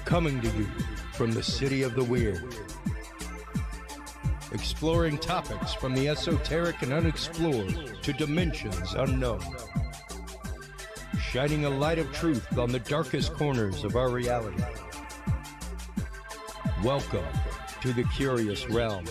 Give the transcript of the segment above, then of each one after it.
Coming to you from the city of the weird. Exploring topics from the esoteric and unexplored to dimensions unknown. Shining a light of truth on the darkest corners of our reality. Welcome to the Curious Realm.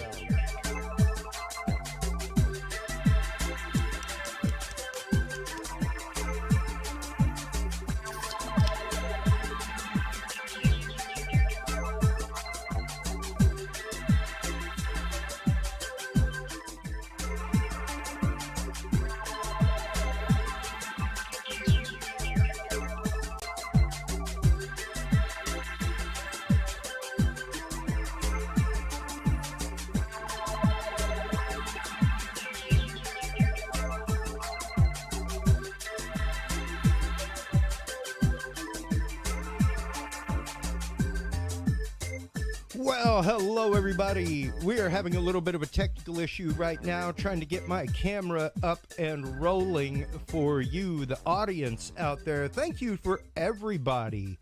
Well, hello everybody. We are having a little bit of a technical issue right now, trying to get my camera up and rolling for you, the audience out there. Thank you for everybody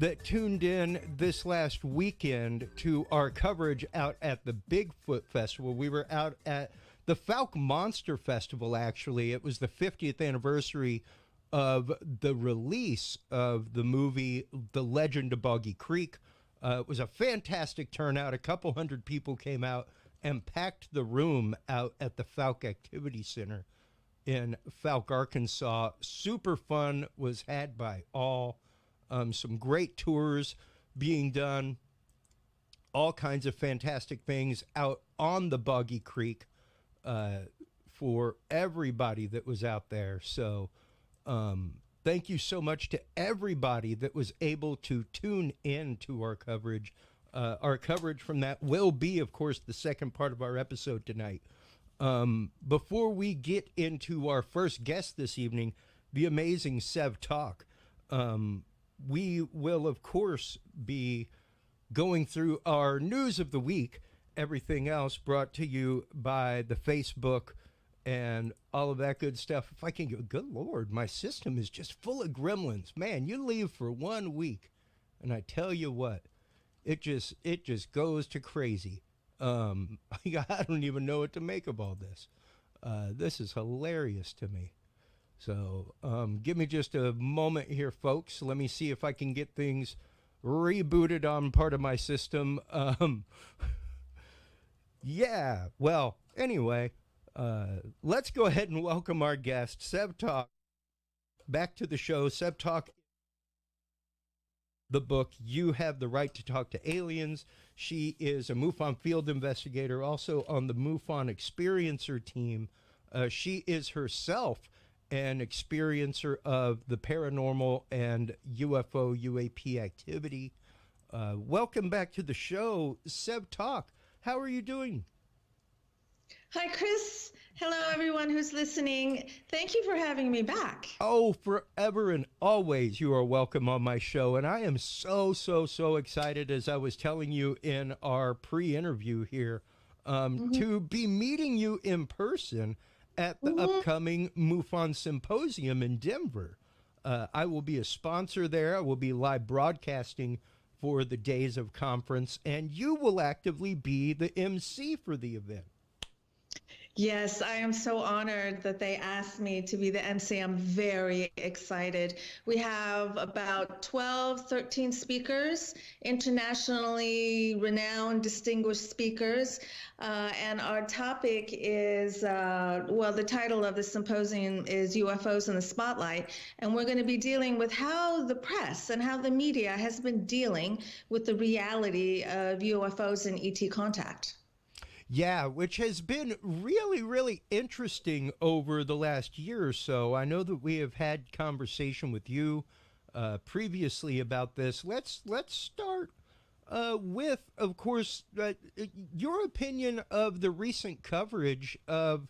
that tuned in this last weekend to our coverage out at the Bigfoot Festival. We were out at the Fouke Monster Festival, actually. It was the 50th anniversary of the release of the movie The Legend of Boggy Creek. It was a fantastic turnout. A couple hundred people came out and packed the room out at the Fouke Activity Center in Fouke, Arkansas. Super fun was had by all. Some great tours being done. All kinds of fantastic things out on the Boggy Creek for everybody that was out there. So, thank you so much to everybody that was able to tune in to our coverage. Our coverage from that will be, of course, the second part of our episode tonight. Before we get into our first guest this evening, the amazing Sev Tok, we will, of course, be going through our news of the week, everything else brought to you by the Facebook and all of that good stuff. If I can go, good Lord, my system is just full of gremlins. Man, you leave for 1 week, and I tell you what, it just goes to crazy. I don't even know what to make of all this. This is hilarious to me. So give me just a moment here, folks. Let me see if I can get things rebooted on part of my system. Yeah, well, anyway. Let's go ahead and welcome our guest, Sev Tok, back to the show. Sev Tok, the book, You Have the Right to Talk to Aliens. She is a MUFON field investigator, also on the MUFON experiencer team. She is herself an experiencer of the paranormal and UFO, UAP activity. Welcome back to the show, Sev Tok. How are you doing? Hi, Chris. Hello, everyone who's listening. Thank you for having me back. Oh, forever and always you are welcome on my show. And I am so excited, as I was telling you in our pre-interview here, to be meeting you in person at the upcoming MUFON Symposium in Denver. I will be a sponsor there. I will be live broadcasting for the days of conference, and you will actively be the MC for the event. Yes, I am so honored that they asked me to be the MC. I'm very excited. We have about 12, 13 speakers, internationally renowned, distinguished speakers. And our topic is, well, the title of the symposium is UFOs in the Spotlight. And we're going to be dealing with how the press and how the media has been dealing with the reality of UFOs and ET contact. Yeah, which has been really interesting over the last year or so. I know that we have had conversation with you previously about this. Let's start with, of course, your opinion of the recent coverage of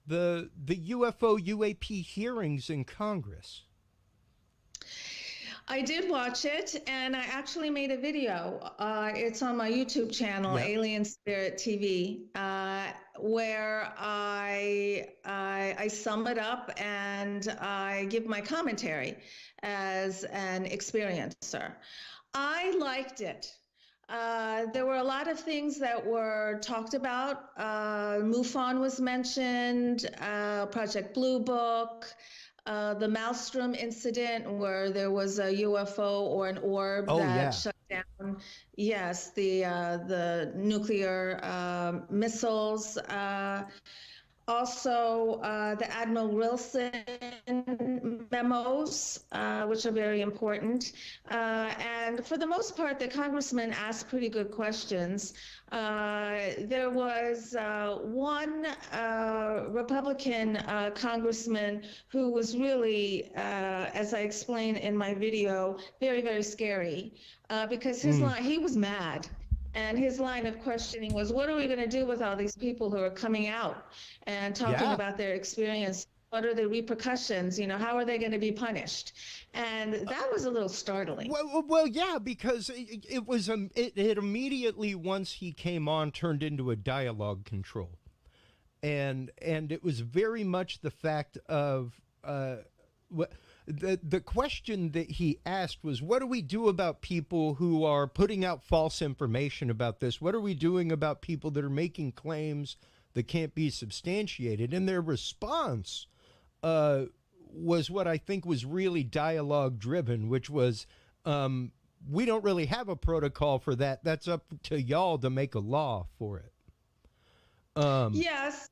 the UFO UAP hearings in Congress. I did watch it, and I actually made a video. It's on my YouTube channel, Yep. Alien Spirit TV, where I sum it up and I give my commentary as an experiencer. I liked it. There were a lot of things that were talked about. MUFON was mentioned, Project Blue Book, the Maelstrom incident where there was a UFO or an orb Oh that yeah. shut down, yes, the nuclear missiles. Also, the Admiral Wilson memos, which are very important. And for the most part, the congressman asked pretty good questions. There was one Republican congressman who was really, as I explained in my video, very, very scary because he was mad. And his line of questioning was, what are we going to do with all these people who are coming out and talking Yeah. about their experience? What are the repercussions? How are they going to be punished? And that was a little startling. Well, yeah, because it was it immediately, once he came on, turned into a dialogue control, and it was very much the fact of the question that he asked was, what do we do about people who are putting out false information about this? What are we doing about people that are making claims that can't be substantiated? And their response was what I think was really dialogue driven, which was, we don't really have a protocol for that. That's up to y'all to make a law for it. Yes,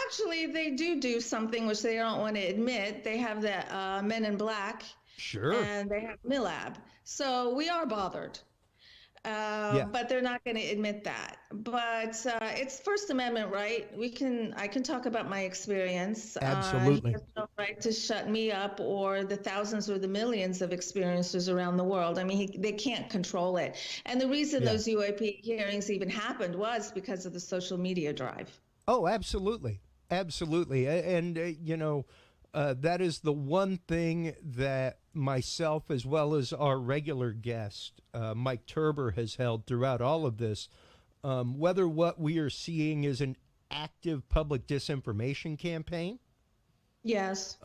actually, they do something which they don't want to admit. They have the Men in Black, Sure. and they have MILAB. So we are bothered. Yeah. But they're not going to admit that. But it's First Amendment right. I can talk about my experience. Absolutely. He has no right to shut me up or the thousands or the millions of experiencers around the world. I mean, they can't control it. And the reason those UAP hearings even happened was because of the social media drive. Oh, absolutely. Absolutely. And, that is the one thing that myself, as well as our regular guest, Mike Turber, has held throughout all of this. Whether what we are seeing is an active public disinformation campaign. Yes.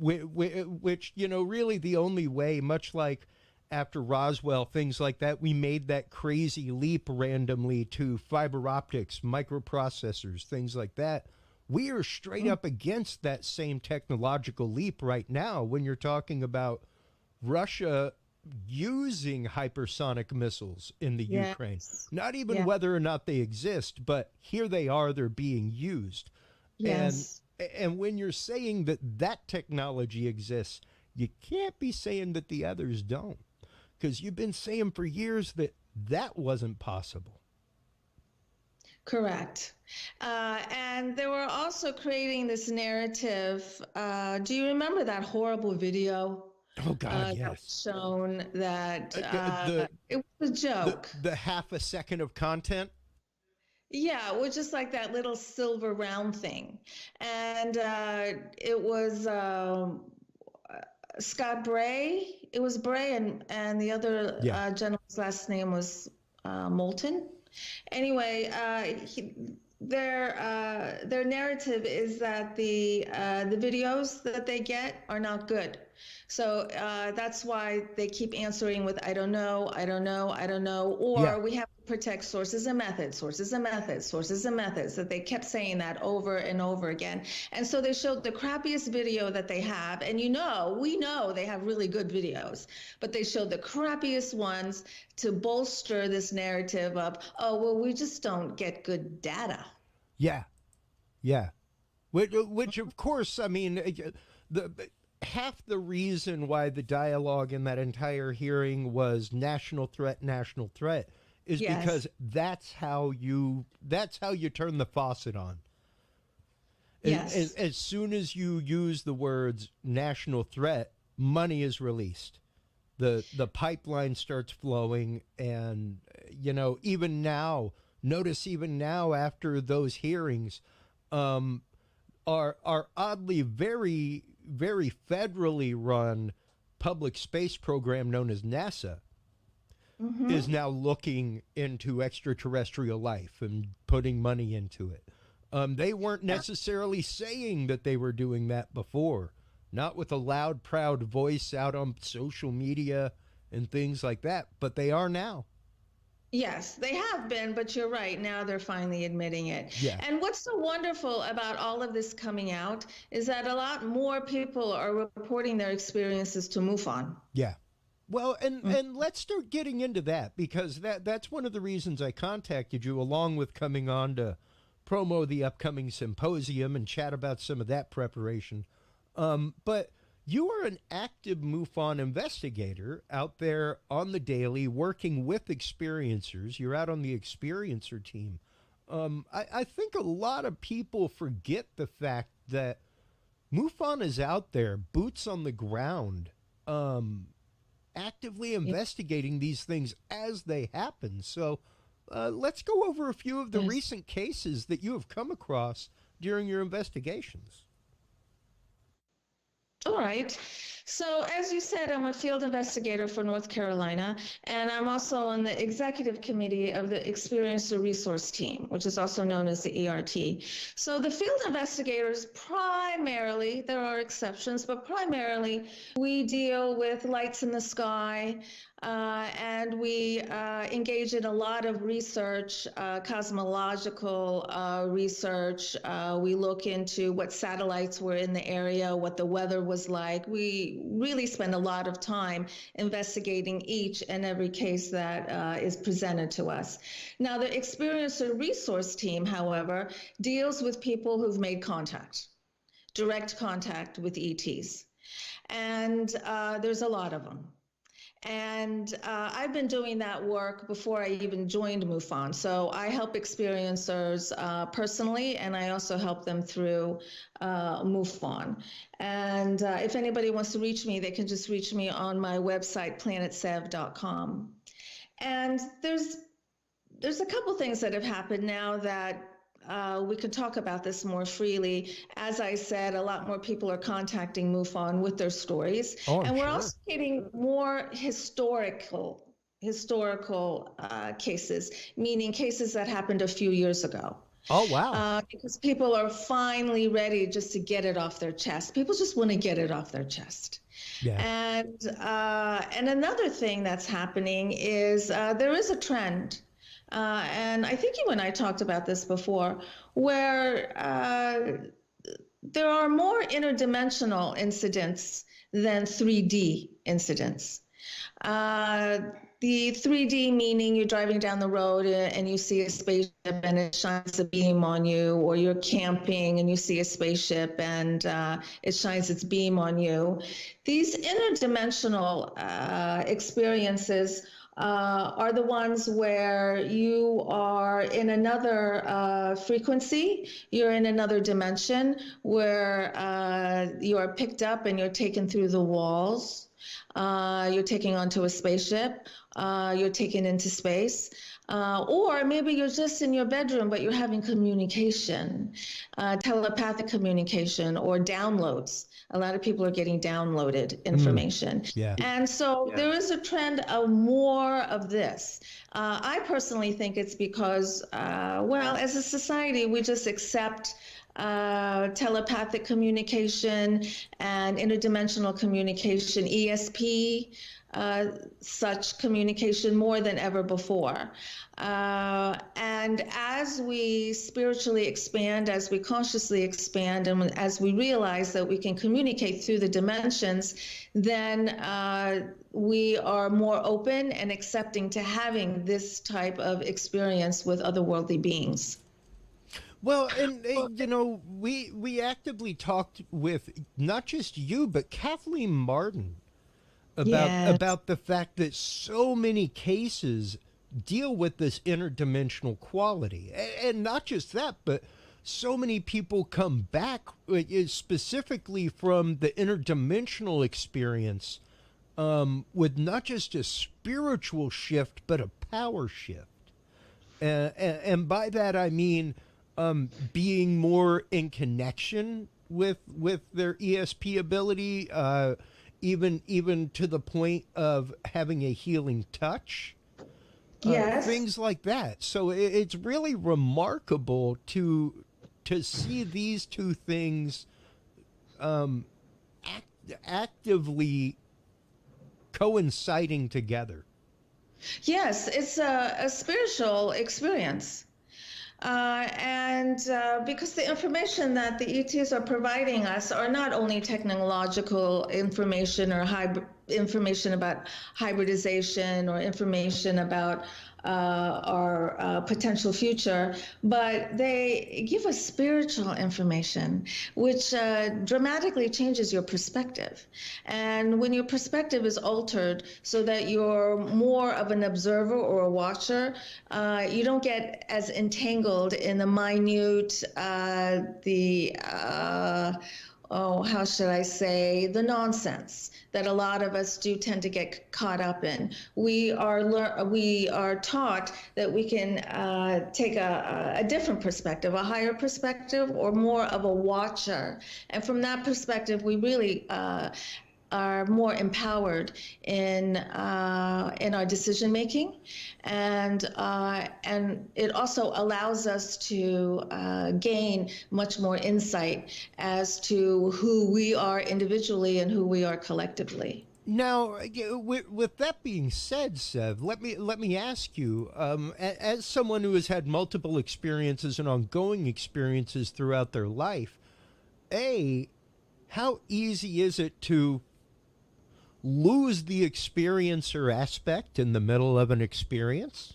Which, really the only way, much like after Roswell, things like that, we made that crazy leap randomly to fiber optics, microprocessors, things like that. We are straight up against that same technological leap right now when you're talking about Russia using hypersonic missiles in the Ukraine. Not even whether or not they exist, but here they are, they're being used. Yes. And when you're saying that that technology exists, you can't be saying that the others don't, because you've been saying for years that that wasn't possible. Correct. And they were also creating this narrative. Do you remember that horrible video? Oh, God, yes. That was shown that it was a joke. The half a second of content? Yeah, it was just like that little silver round thing. And it was Scott Bray. It was Bray, and the other gentleman's last name was Moulton. Anyway, their narrative is that the videos that they get are not good. So that's why they keep answering with I don't know, I don't know, I don't know, or we have to protect sources and methods, sources and methods, sources and methods. That they kept saying that over and over again. And so they showed the crappiest video that they have. And we know they have really good videos, but they showed the crappiest ones to bolster this narrative of, oh, well, we just don't get good data. Yeah. Yeah. Which of course, I mean, half the reason why the dialogue in that entire hearing was national threat is because that's how you turn the faucet on. Yes. As soon as you use the words national threat, money is released. The pipeline starts flowing, and even now after those hearings, our oddly very, very federally run public space program known as NASA is now looking into extraterrestrial life and putting money into it. They weren't necessarily saying that they were doing that before, not with a loud, proud voice out on social media and things like that, but they are now. Yes, they have been, but you're right. Now they're finally admitting it. Yeah. And what's so wonderful about all of this coming out is that a lot more people are reporting their experiences to MUFON. Yeah. Well, and let's start getting into that, because that's one of the reasons I contacted you, along with coming on to promo the upcoming symposium and chat about some of that preparation. But you are an active MUFON investigator out there on the daily, working with experiencers. You're out on the experiencer team. I think a lot of people forget the fact that MUFON is out there, boots on the ground, actively investigating these things as they happen. So let's go over a few of the recent cases that you have come across during your investigations. All right. So, as you said, I'm a field investigator for North Carolina, and I'm also on the executive committee of the Experiencer Resource Team, which is also known as the ERT. So, the field investigators primarily, there are exceptions, but primarily we deal with lights in the sky, and we engage in a lot of research, cosmological research. We look into what satellites were in the area, what the weather was like. We really spend a lot of time investigating each and every case that is presented to us. Now, the Experiencer Resource Team, however, deals with people who've made contact, direct contact with ETs. And there's a lot of them. And I've been doing that work before I even joined MUFON. So I help experiencers personally, and I also help them through MUFON. And if anybody wants to reach me, they can just reach me on my website, planetsev.com. And there's a couple things that have happened now that we can talk about this more freely. As I said, a lot more people are contacting MUFON with their stories. And we're also getting more historical cases, meaning cases that happened a few years ago. Oh, wow. Because people are finally ready just to get it off their chest. People just want to get it off their chest. Yeah. And another thing that's happening is there is a trend. And I think you and I talked about this before, where there are more interdimensional incidents than 3D incidents. The 3D meaning you're driving down the road and you see a spaceship and it shines a beam on you, or you're camping and you see a spaceship and it shines its beam on you. These interdimensional experiences are the ones where you are in another frequency, you're in another dimension, where you are picked up and you're taken through the walls. You're taken onto a spaceship, you're taken into space, or maybe you're just in your bedroom, but you're having communication, telepathic communication, or downloads. A lot of people are getting downloaded information. Yeah. And so there is a trend of more of this. I personally think it's because, well, as a society, we just accept telepathic communication and interdimensional communication, ESP, such communication more than ever before. And as we spiritually expand, as we consciously expand, and as we realize that we can communicate through the dimensions, then we are more open and accepting to having this type of experience with otherworldly beings. Well, and you know, we actively talked with not just you, but Kathleen Martin about the fact that so many cases deal with this interdimensional quality, and not just that, but so many people come back specifically from the interdimensional experience with not just a spiritual shift, but a power shift, and by that I mean being more in connection with their ESP ability, even to the point of having a healing touch, things like that. So it's really remarkable to see these two things actively coinciding together. Yes, it's a spiritual experience. And because the information that the ETs are providing us are not only technological information or information about hybridization or information about our potential future, but they give us spiritual information, which dramatically changes your perspective. And when your perspective is altered so that you're more of an observer or a watcher, you don't get as entangled in the minute, how should I say, the nonsense that a lot of us do tend to get caught up in. We are taught that we can take a different perspective, a higher perspective, or more of a watcher. And from that perspective, we really are more empowered in our decision making, and it also allows us to gain much more insight as to who we are individually and who we are collectively. Now, with that being said, Sev, let me ask you, as someone who has had multiple experiences and ongoing experiences throughout their life, how easy is it to lose the experiencer aspect in the middle of an experience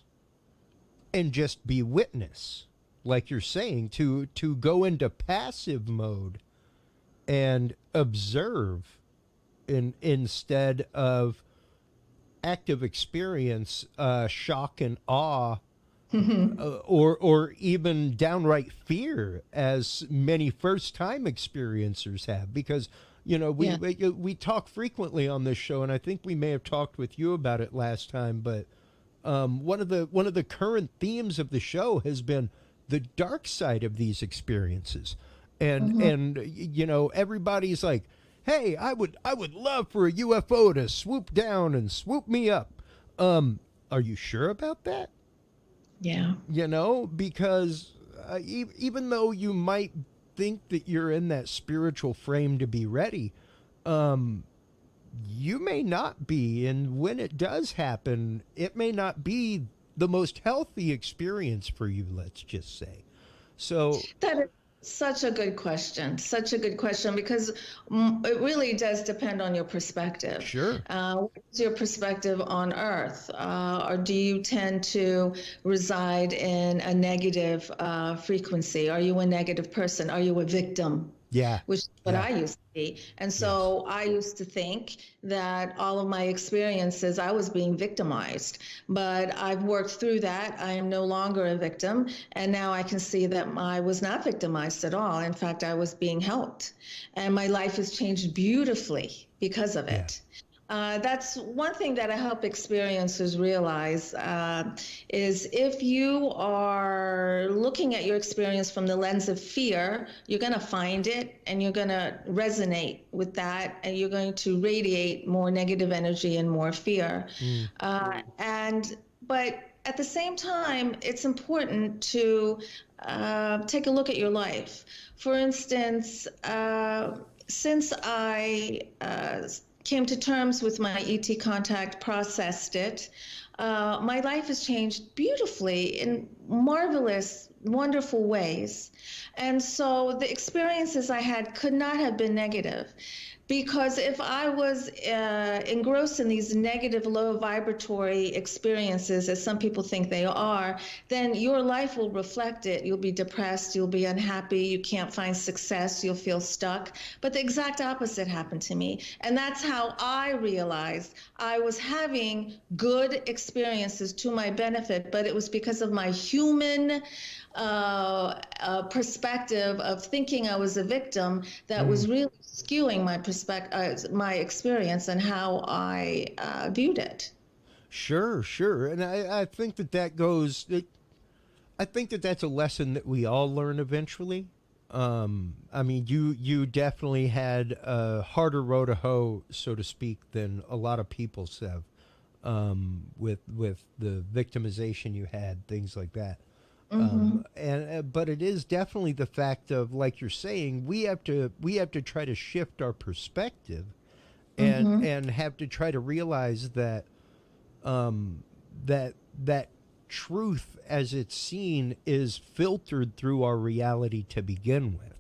and just be witness, like you're saying, to go into passive mode and observe instead of active experience, shock and awe, or even downright fear, as many first-time experiencers have? Because we talk frequently on this show, and I think we may have talked with you about it last time, but one of the current themes of the show has been the dark side of these experiences, and everybody's like, hey, I would love for a UFO to swoop down and swoop me up. Are you sure about that? Yeah. Because even though you might think that you're in that spiritual frame to be ready, you may not be, and when it does happen, it may not be the most healthy experience for you, let's just say. So that is such a good question, because it really does depend on your perspective. Sure. What's your perspective on Earth? Or do you tend to reside in a negative frequency? Are you a negative person? Are you a victim? Yeah. Which is what I used to be. And so I used to think that all of my experiences, I was being victimized. But I've worked through that. I am no longer a victim. And now I can see that I was not victimized at all. In fact, I was being helped. And my life has changed beautifully because of it. That's one thing that I help experiencers realize, is if you are looking at your experience from the lens of fear, you're going to find it and you're going to resonate with that, and you're going to radiate more negative energy and more fear. But at the same time, it's important to take a look at your life. For instance, since I came to terms with my ET contact, processed it, my life has changed beautifully in marvelous, wonderful ways. And so the experiences I had could not have been negative. Because if I was engrossed in these negative, low vibratory experiences, as some people think they are, then your life will reflect it. You'll be depressed, you'll be unhappy, you can't find success, you'll feel stuck. But the exact opposite happened to me. And that's how I realized I was having good experiences to my benefit, but it was because of my human perspective of thinking I was a victim that was really skewing my experience and how I viewed it. Sure. And I think that goes. I think that's a lesson that we all learn eventually. I mean, you definitely had a harder row to hoe, so to speak, than a lot of people, Sev, with the victimization you had, things like that. But it is definitely the fact of, like you're saying, we have to try to shift our perspective and have to try to realize that that truth as it's seen is filtered through our reality to begin with.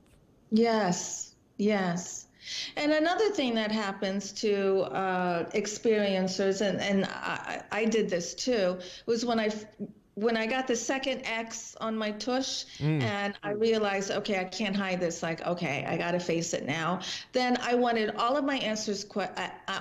Yes, yes. And another thing that happens to experiencers, and I did this too, was when I got the second X on my tush and I realized, okay, I can't hide this. Like, okay, I got to face it now. Then I wanted all of my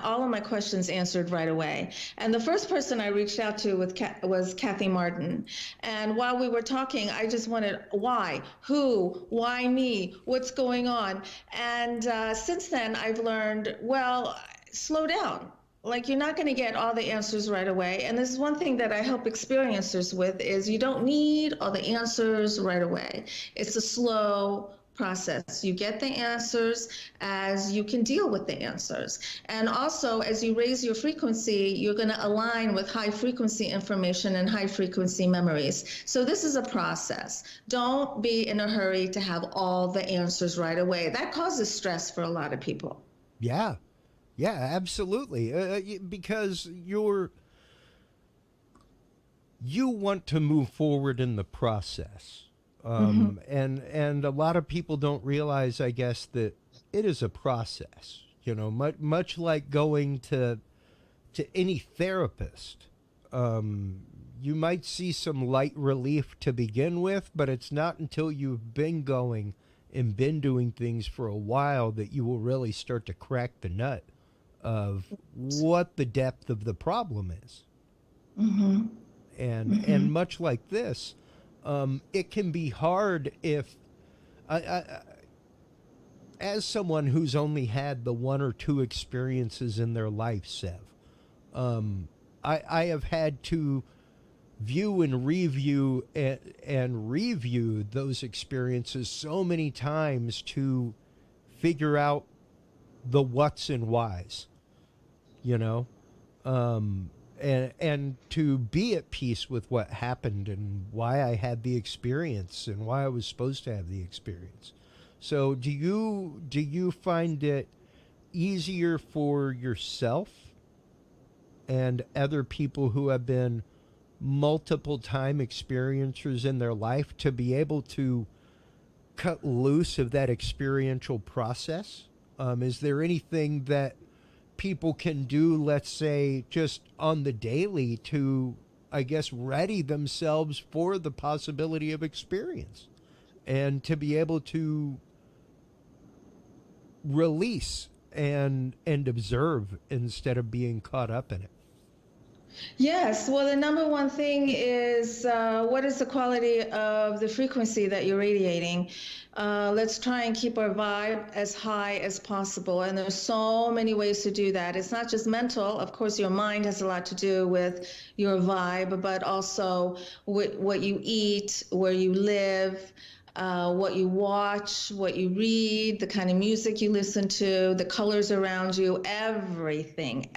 all of my questions answered right away. And the first person I reached out to was Kathy Martin. And while we were talking, I just wanted why, who, why me, what's going on. And since then, I've learned, well, slow down. Like, you're not going to get all the answers right away. And this is one thing that I help experiencers with is you don't need all the answers right away. It's a slow process. You get the answers as you can deal with the answers. And also, as you raise your frequency, you're going to align with high frequency information and high frequency memories. So this is a process. Don't be in a hurry to have all the answers right away. That causes stress for a lot of people. Yeah. Yeah, absolutely. Because you want to move forward in the process. And a lot of people don't realize, I guess, that it is a process, you know, much like going to any therapist. You might see some light relief to begin with, but it's not until you've been going and been doing things for a while that you will really start to crack the nut of what the depth of the problem is. And much like this, it can be hard if, as someone who's only had the one or two experiences in their life, Sev, I have had to view and review and review those experiences so many times to figure out the what's and whys, you know, and to be at peace with what happened and why I had the experience and why I was supposed to have the experience. So do you find it easier for yourself and other people who have been multiple time experiencers in their life to be able to cut loose of that experiential process? Is there anything that people can do, let's say, just on the daily to, I guess, ready themselves for the possibility of experience and to be able to release and observe instead of being caught up in it? Yes, well, the number one thing is what is the quality of the frequency that you're radiating? Let's try and keep our vibe as high as possible. And there's so many ways to do that. It's not just mental. Of course, your mind has a lot to do with your vibe, but also what you eat, where you live, what you watch, what you read, the kind of music you listen to, the colors around you, everything.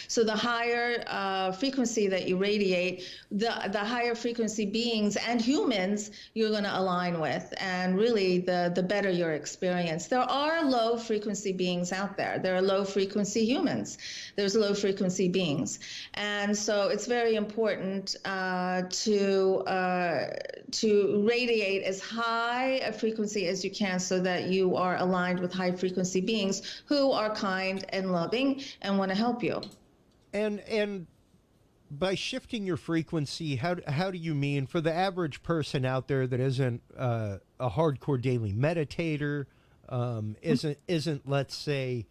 So the higher frequency that you radiate, the higher frequency beings and humans you're going to align with, and really the better your experience. There are low frequency beings out there. There are low frequency humans. There's low frequency beings. And so it's very important to radiate as high a frequency as you can so that you are aligned with high frequency beings who are kind and loving and want to help you. And by shifting your frequency, how do you mean for the average person out there that isn't a hardcore daily meditator, isn't let's say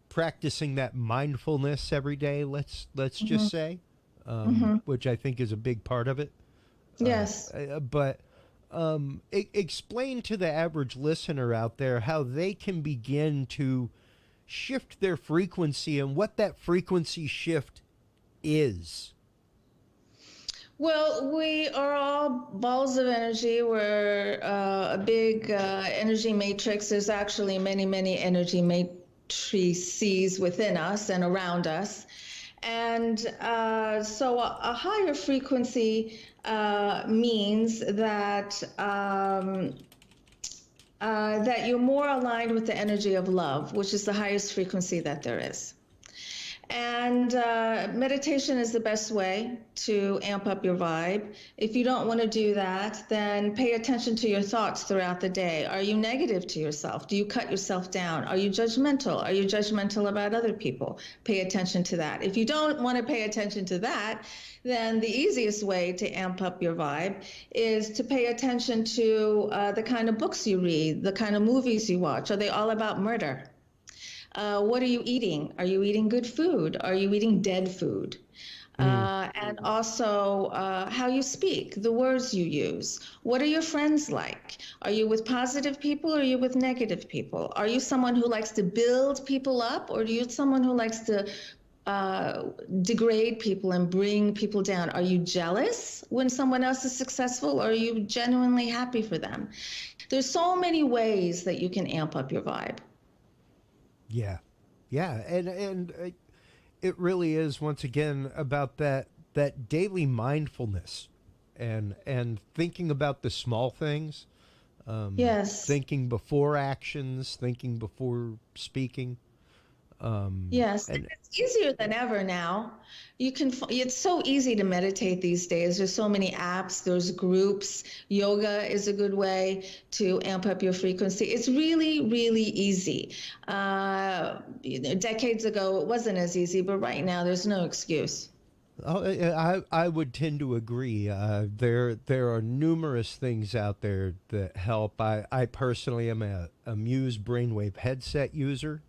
practicing that mindfulness every day, let's just say, which I think is a big part of it. Yes. But explain to the average listener out there how they can begin to shift their frequency and what that frequency shift is. Well, we are all balls of energy. We're a big energy matrix. There's actually many energy matrices within us and around us. And so a higher frequency means that that you're more aligned with the energy of love, which is the highest frequency that there is. And meditation is the best way to amp up your vibe. If you don't want to do that, then pay attention to your thoughts throughout the day. Are you negative to yourself? Do you cut yourself down? Are you judgmental? Are you judgmental about other people? Pay attention to that. If you don't want to pay attention to that, then the easiest way to amp up your vibe is to pay attention to the kind of books you read, the kind of movies you watch. Are they all about murder? What are you eating? Are you eating good food? Are you eating dead food? And also how you speak, the words you use. What are your friends like? Are you with positive people or are you with negative people? Are you someone who likes to build people up, or are you someone who likes to degrade people and bring people down? Are you jealous when someone else is successful, or are you genuinely happy for them? There's so many ways that you can amp up your vibe. Yeah, yeah, and it really is, once again, about that daily mindfulness and thinking about the small things. Yes. Thinking before actions, thinking before speaking. Yes, and it's easier than ever now. It's so easy to meditate these days. There's so many apps, there's groups. Yoga is a good way to amp up your frequency. It's really, really easy. Decades ago, it wasn't as easy, but right now, there's no excuse. Oh, I would tend to agree. There are numerous things out there that help. I personally am a Muse brainwave headset user.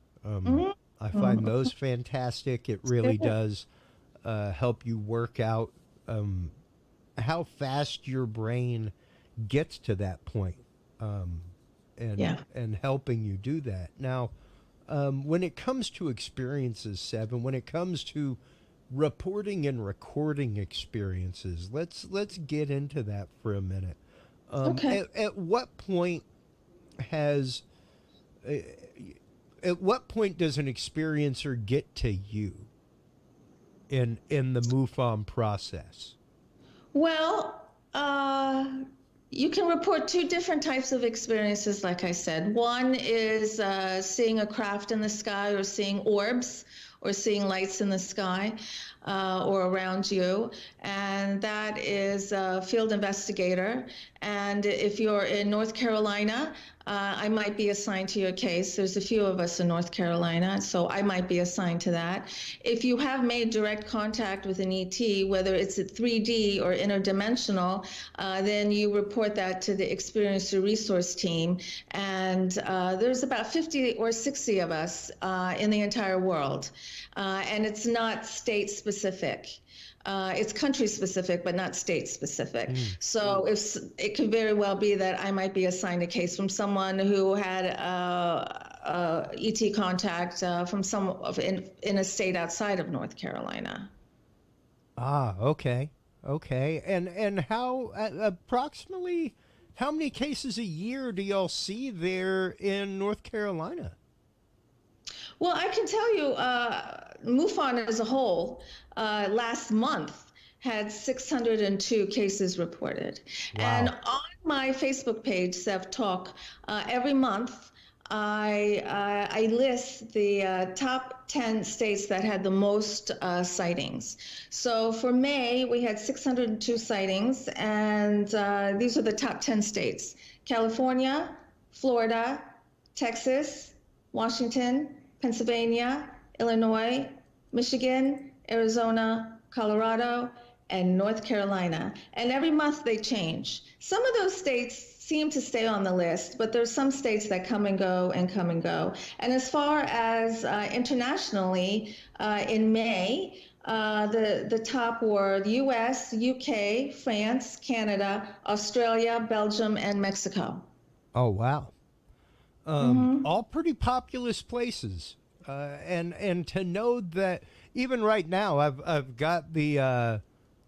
I find those fantastic. It really does help you work out how fast your brain gets to that point, and helping you do that. Now, when it comes to experiences, Sev, and when it comes to reporting and recording experiences, let's get into that for a minute. Okay. At what point has at what point does an experiencer get to you in the MUFON process? Well, you can report two different types of experiences, like I said. One is seeing a craft in the sky, or seeing orbs, or seeing lights in the sky or around you. And that is a field investigator. And if you're in North Carolina, I might be assigned to your case. There's a few of us in North Carolina, so I might be assigned to that. If you have made direct contact with an ET, whether it's at 3D or interdimensional, then you report that to the experiencer resource team. And there's about 50 or 60 of us in the entire world. And it's not state specific. It's country specific, but not state specific. So it could very well be that I might be assigned a case from someone who had ET contact from in a state outside of North Carolina. Ah, okay. And how approximately how many cases a year do y'all see there in North Carolina? Well, I can tell you, MUFON as a whole, last month had 602 cases reported. Wow. And on my Facebook page, Sev Tok, every month I list the top 10 states that had the most sightings. So for May, we had 602 sightings, and these are the top 10 states: California, Florida, Texas, Washington, Pennsylvania, Illinois, Michigan, Arizona, Colorado, and North Carolina. And every month they change. Some of those states seem to stay on the list, but there's some states that come and go and come and go. And as far as internationally, in May, the top were the US, UK, France, Canada, Australia, Belgium, and Mexico. Oh, wow. All pretty populous places, and to know that even right now, I've got the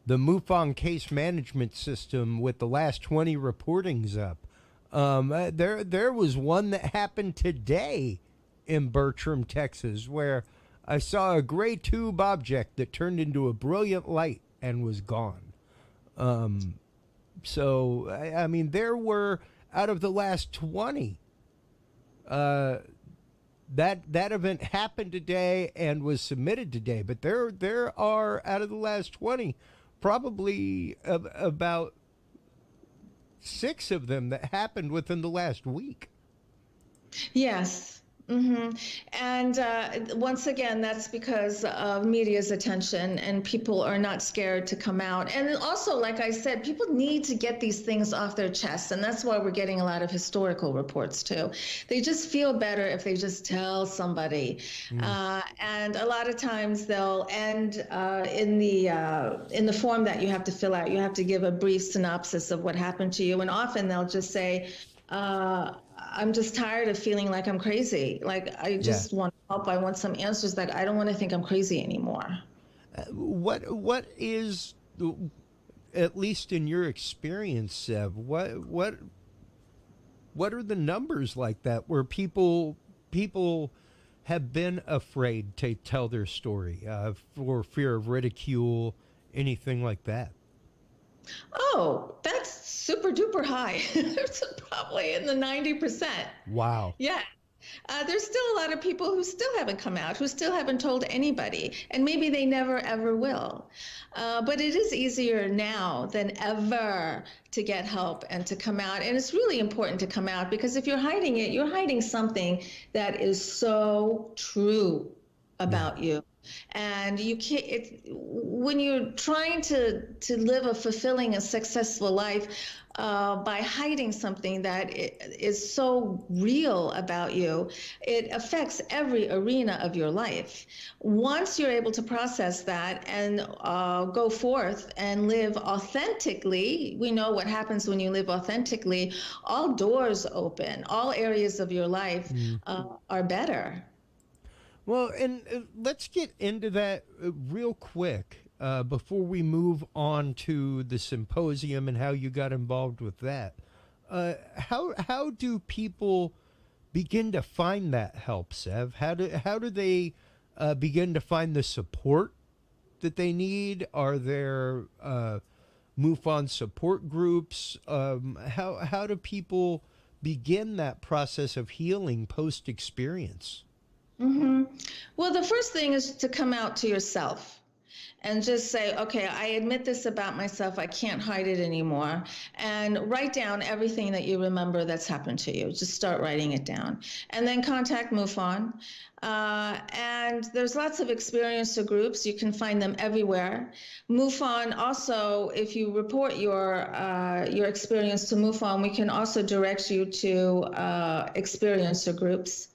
MUFON case management system with the last 20 reportings up. There was one that happened today in Bertram, Texas, where I saw a gray tube object that turned into a brilliant light and was gone. So I mean, there were, out of the last 20, That event happened today and was submitted today, but there are, out of the last 20, probably about 6 of them that happened within the last week. Yes. And once again, that's because of media's attention, and people are not scared to come out. And also, like I said, people need to get these things off their chests, and that's why we're getting a lot of historical reports too. They just feel better if they just tell somebody. And a lot of times they'll end in the form that you have to fill out. You have to give a brief synopsis of what happened to you, and often they'll just say, I'm just tired of feeling like I'm crazy. Like, I just want help. I want some answers. Like, I don't want to think I'm crazy anymore. What is, at least in your experience, Sev, what are the numbers like that where people have been afraid to tell their story for fear of ridicule, anything like that? Oh, that's super duper high. It's probably in the 90%. Wow. Yeah. There's still a lot of people who still haven't come out, who still haven't told anybody, and maybe they never ever will. But it is easier now than ever to get help and to come out. And it's really important to come out, because if you're hiding it, you're hiding something that is so true about you. And you can't, when you're trying to live a fulfilling and successful life by hiding something that is so real about you, it affects every arena of your life. Once you're able to process that and go forth and live authentically, we know what happens when you live authentically. All doors open, all areas of your life are better. Well, and let's get into that real quick before we move on to the symposium and how you got involved with that. How do people begin to find that help, Sev? How do they begin to find the support that they need? Are there MUFON support groups? How do people begin that process of healing post-experience? Well, the first thing is to come out to yourself and just say, okay, I admit this about myself. I can't hide it anymore. And write down everything that you remember that's happened to you. Just start writing it down. And then contact MUFON. And there's lots of experiencer groups. You can find them everywhere. MUFON also, if you report your experience to MUFON, we can also direct you to experiencer groups.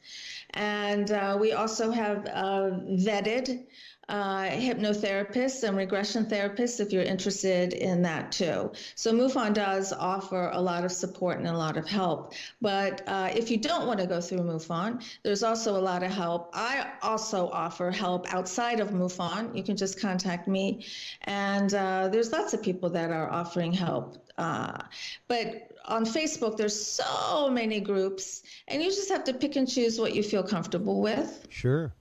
And we also have vetted hypnotherapists and regression therapists if you're interested in that too. So MUFON does offer a lot of support and a lot of help. But if you don't want to go through MUFON, there's also a lot of help. I also offer help outside of MUFON. You can just contact me. And there's lots of people that are offering help. But on Facebook, there's so many groups, and you just have to pick and choose what you feel comfortable with. Sure.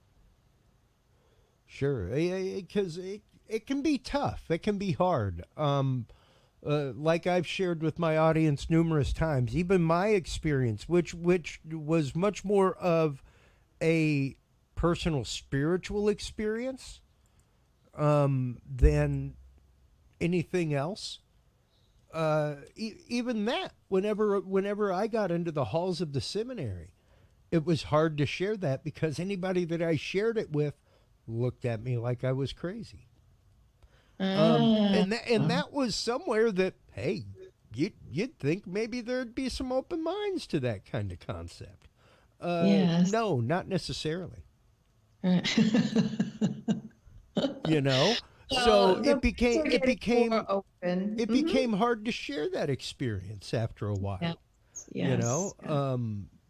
Because it can be tough. It can be hard. Like I've shared with my audience numerous times, even my experience, which was much more of a personal spiritual experience than anything else. Even that, whenever I got into the halls of the seminary, it was hard to share that because anybody that I shared it with looked at me like I was crazy. And that was somewhere that, hey, you'd think maybe there'd be some open minds to that kind of concept. Yes. No, not necessarily. You know? So it became hard to share that experience after a while. Yes. You know,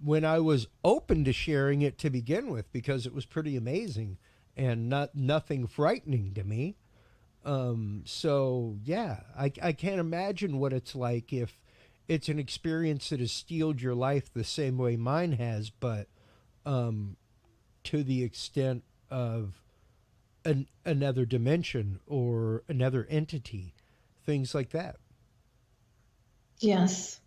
when I was open to sharing it to begin with, because it was pretty amazing and nothing frightening to me. So yeah, I can't imagine what it's like if it's an experience that has steeled your life the same way mine has, but to the extent of another dimension or another entity, things like that. Yes.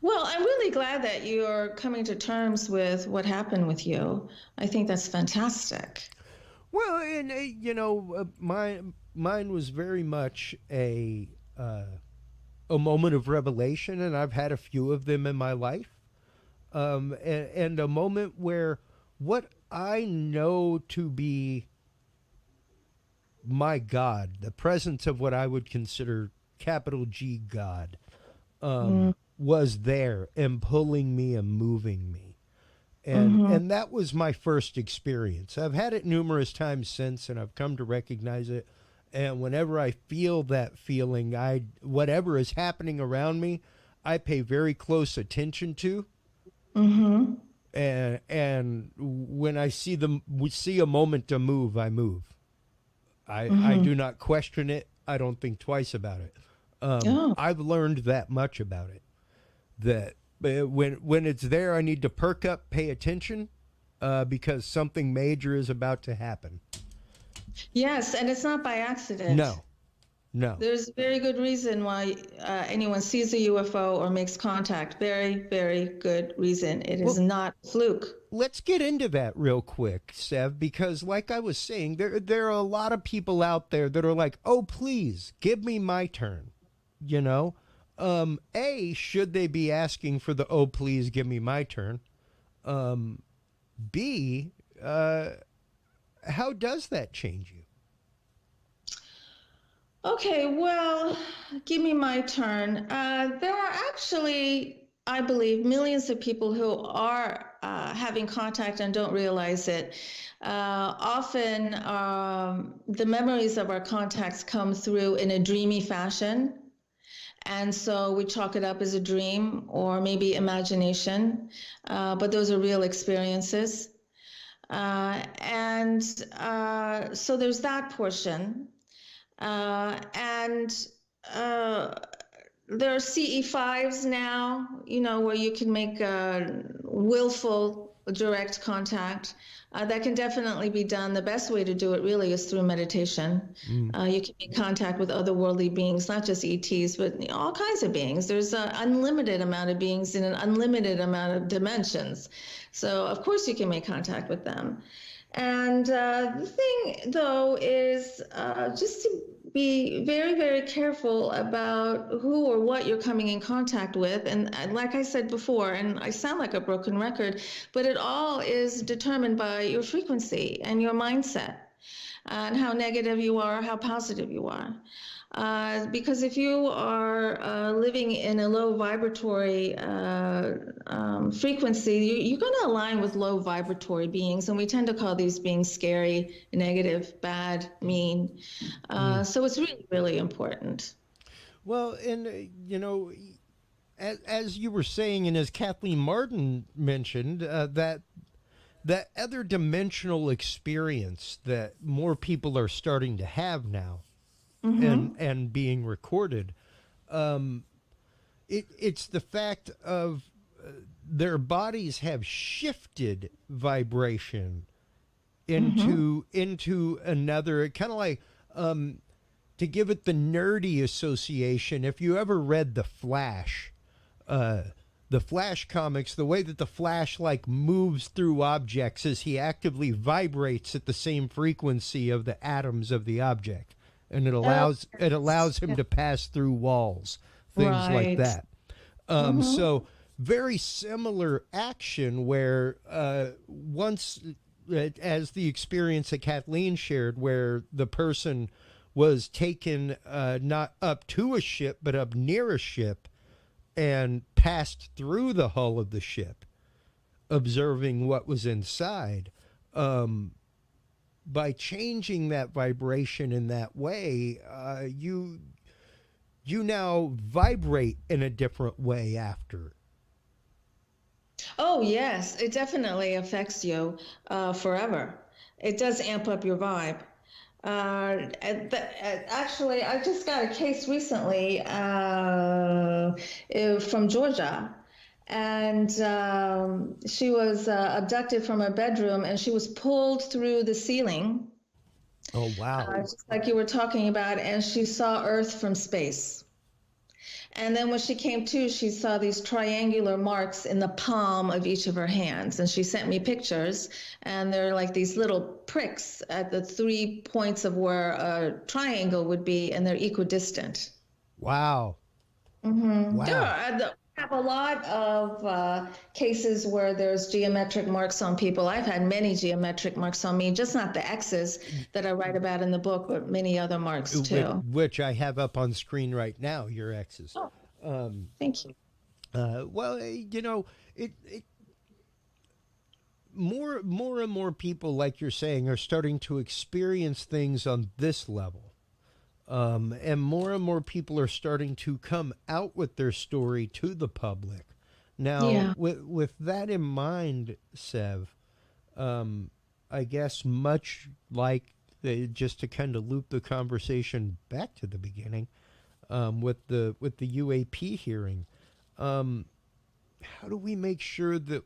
Well, I'm really glad that you're coming to terms with what happened with you. I think that's fantastic. Well, and mine was very much a moment of revelation, and I've had a few of them in my life. And a moment where what I know to be my God, the presence of what I would consider capital G God, Mm, was there and pulling me and moving me. mm-hmm. And that was my first experience. I've had it numerous times since, and I've come to recognize it. And whenever I feel that feeling, I whatever is happening around me, I pay very close attention to. Mm-hmm. And when I see a moment to move, I move. I Mm-hmm. do not question it. I don't think twice about it. Oh. I've learned that much about it. That when it's there, I need to perk up, pay attention, because something major is about to happen. Yes, and it's not by accident. No, no. There's a very good reason why anyone sees a UFO or makes contact. Very, very good reason. It is Well, not fluke. let's get into that real quick, Sev, because like I was saying, there are a lot of people out there that are like, "Oh, please, give me my turn." You know, A, should they be asking for the "Oh, please, give me my turn"? B, how does that change you? Okay, well, give me my turn. There are actually, I believe, millions of people who are having contact and don't realize it. Often, the memories of our contacts come through in a dreamy fashion. And so we chalk it up as a dream or maybe imagination, but those are real experiences. And so there's that portion. And there are CE5s now, where you can make willful direct contact. That can definitely be done. The best way to do it really is through meditation. Mm. You can make contact with otherworldly beings, not just ETs, but all kinds of beings. There's an unlimited amount of beings in an unlimited amount of dimensions. So, of course, you can make contact with them. And the thing, though, is just to be very, very careful about who or what you're coming in contact with. And like I said before, and I sound like a broken record, but it all is determined by your frequency and your mindset and how negative you are, how positive you are. Because if you are living in a low vibratory frequency, you're going to align with low vibratory beings, and we tend to call these beings scary, negative, bad, mean. Mm. So it's really, really important. Well, and as you were saying, and as Kathleen Martin mentioned, that other dimensional experience that more people are starting to have now, Mm-hmm. and being recorded, it's the fact of their bodies have shifted vibration Mm-hmm. into another kind of like, to give it the nerdy association. If you ever read uh, the Flash comics, the way that the Flash like moves through objects is he actively vibrates at the same frequency of the atoms of the object, and Oh, it yes. allows him Yeah. to pass through walls, things like Right. that. Mm-hmm. So very similar action where once, as the experience that Kathleen shared, where the person was taken not up to a ship but up near a ship and passed through the hull of the ship, observing what was inside. By changing that vibration in that way, you now vibrate in a different way after. Oh, yes, it definitely affects you forever. It does amp up your vibe. Actually, I just got a case recently from Georgia, and she was abducted from her bedroom, and she was pulled through the ceiling, Oh wow. just like you were talking about, and she saw Earth from space. And then when she came to, she saw these triangular marks in the palm of each of her hands. And she sent me pictures, and they're like these little pricks at the 3 points of where a triangle would be, and they're equidistant. Wow. There Wow. are, have a lot of cases where there's geometric marks on people. I've had many geometric marks on me, just not the X's that I write about in the book, but many other marks too. Which I have up on screen right now, your exes. Oh, Um, thank you. well, it more and more people, like you're saying, are starting to experience things on this level. And more people are starting to come out with their story to the public. Now, Yeah. with that in mind, Sev, I guess much like just to kind of loop the conversation back to the beginning, with the UAP hearing, how do we make sure that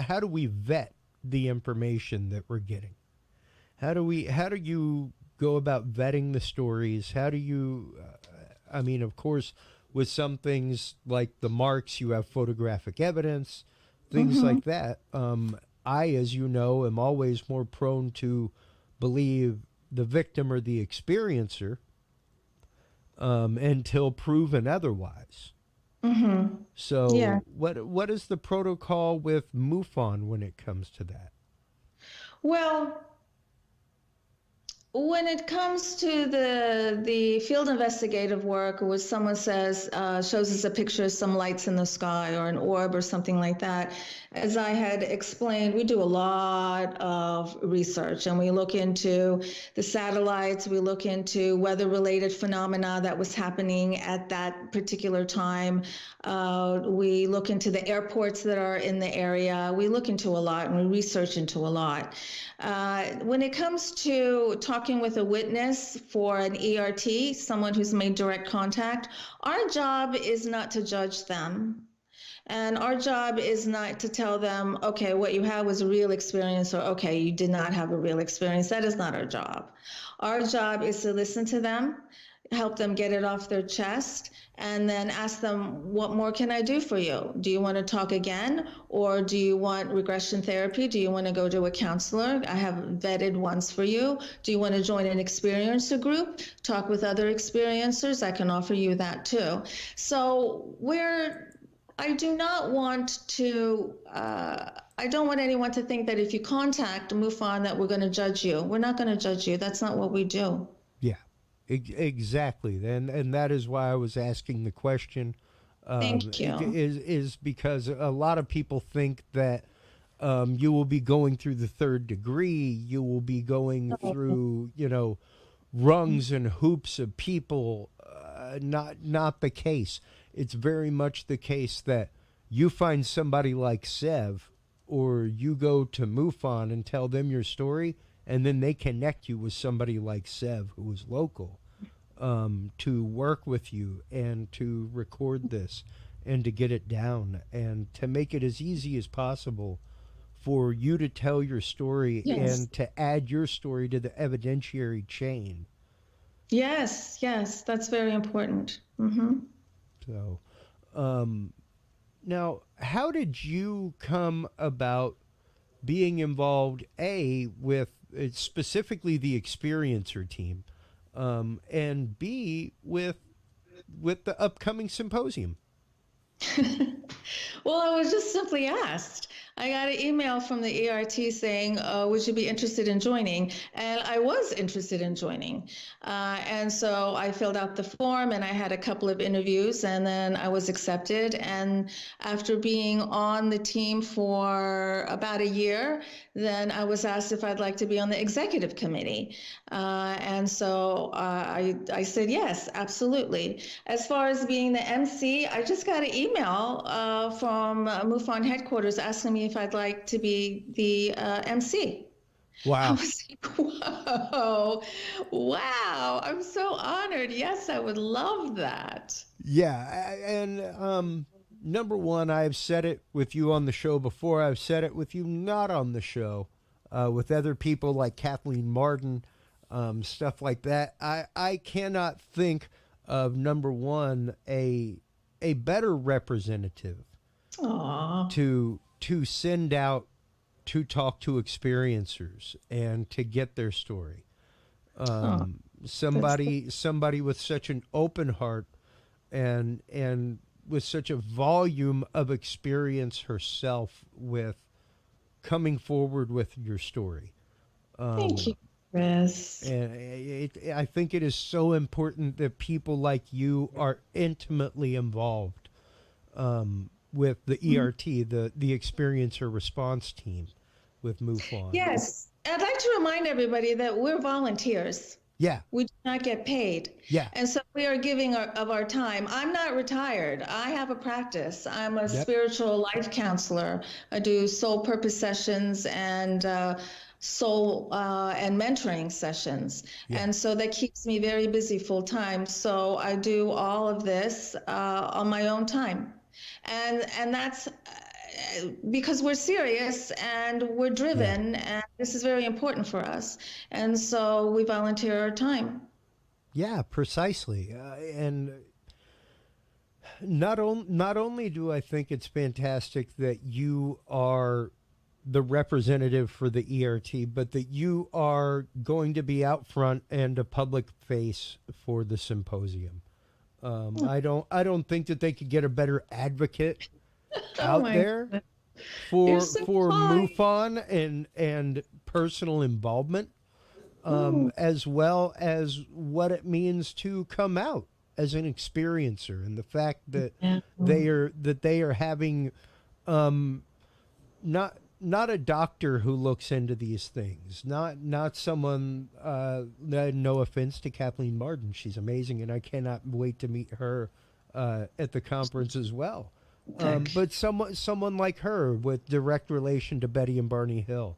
how do we vet the information that we're getting? How do you go about vetting the stories? How do you I mean, of course, with some things like the marks, you have photographic evidence, things like that. I, as you know, am always more prone to believe the victim or the experiencer, until proven otherwise. Yeah. So, what is the protocol with MUFON when it comes to that? Well, when it comes to the field investigative work, where someone says shows us a picture of some lights in the sky or an orb or something like that, as I had explained, we do a lot of research, and we look into the satellites, we look into weather-related phenomena that was happening at that particular time. We look into the airports that are in the area. We look into a lot, and we research into a lot. When it comes to talking with a witness for an ERT, someone who's made direct contact, our job is not to judge them. And our job is not to tell them, okay, what you had was a real experience, or okay, you did not have a real experience. That is not our job. Our job is to listen to them, help them get it off their chest, and then ask them, what more can I do for you? Do you want to talk again? Or do you want regression therapy? Do you want to go to a counselor? I have vetted ones for you. Do you want to join an experiencer group? Talk with other experiencers? I can offer you that too. So I do not want to, I don't want anyone to think that if you contact MUFON that we're going to judge you. We're not going to judge you. That's not what we do. Yeah, exactly. And that is why I was asking the question. Thank you. Is because a lot of people think that you will be going through the third degree. You will be going through, rungs and hoops of people. Not the case. It's very much the case that you find somebody like Sev, or you go to MUFON and tell them your story, and then they connect you with somebody like Sev, who is local, to work with you and to record this and to get it down and to make it as easy as possible for you to tell your story. Yes. And to add your story to the evidentiary chain. Yes, that's very important. So, now, how did you come about being involved, A, with specifically the experiencer team, and B, with the upcoming symposium? Well, I was just simply asked. I got an email from the ERT saying, would you be interested in joining? And I was interested in joining. And so I filled out the form, and I had a couple of interviews, and then I was accepted. And after being on the team for about a year, then I was asked if I'd like to be on the executive committee. And so I said, yes, absolutely. As far as being the MC, I just got an email from MUFON headquarters asking me if I'd like to be the MC. I Wow. was like, whoa, wow, I'm so honored. Yes, I would love that. Yeah, and number one, I've said it with you on the show before. I've said it with you not on the show, with other people like Kathleen Martin, stuff like that. I cannot think of, number one, a better representative to send out to talk to experiencers and to get their story. Somebody with such an open heart and with such a volume of experience herself with coming forward with your story. Thank you, Chris. And I think it is so important that people like you are intimately involved with the ERT, the experiencer response team with MUFON. Yes. I'd like to remind everybody that we're volunteers. Yeah. We do not get paid. Yeah. And so we are giving of our time. I'm not retired. I have a practice. I'm a spiritual life counselor. I do soul purpose sessions and soul and mentoring sessions. Yeah. And so that keeps me very busy full time. So I do all of this on my own time. And that's because we're serious and we're driven, and this is very important for us. And so we volunteer our time. Yeah, precisely. And not only do I think it's fantastic that you are the representative for the ERT, but that you are going to be out front and a public face for the symposium. I don't think that they could get a better advocate out there for MUFON and personal involvement, as well as what it means to come out as an experiencer, and the fact that they are having not a doctor who looks into these things, not someone, no offense to Kathleen Martin, she's amazing and I cannot wait to meet her at the conference as well. But someone like her with direct relation to Betty and Barney Hill.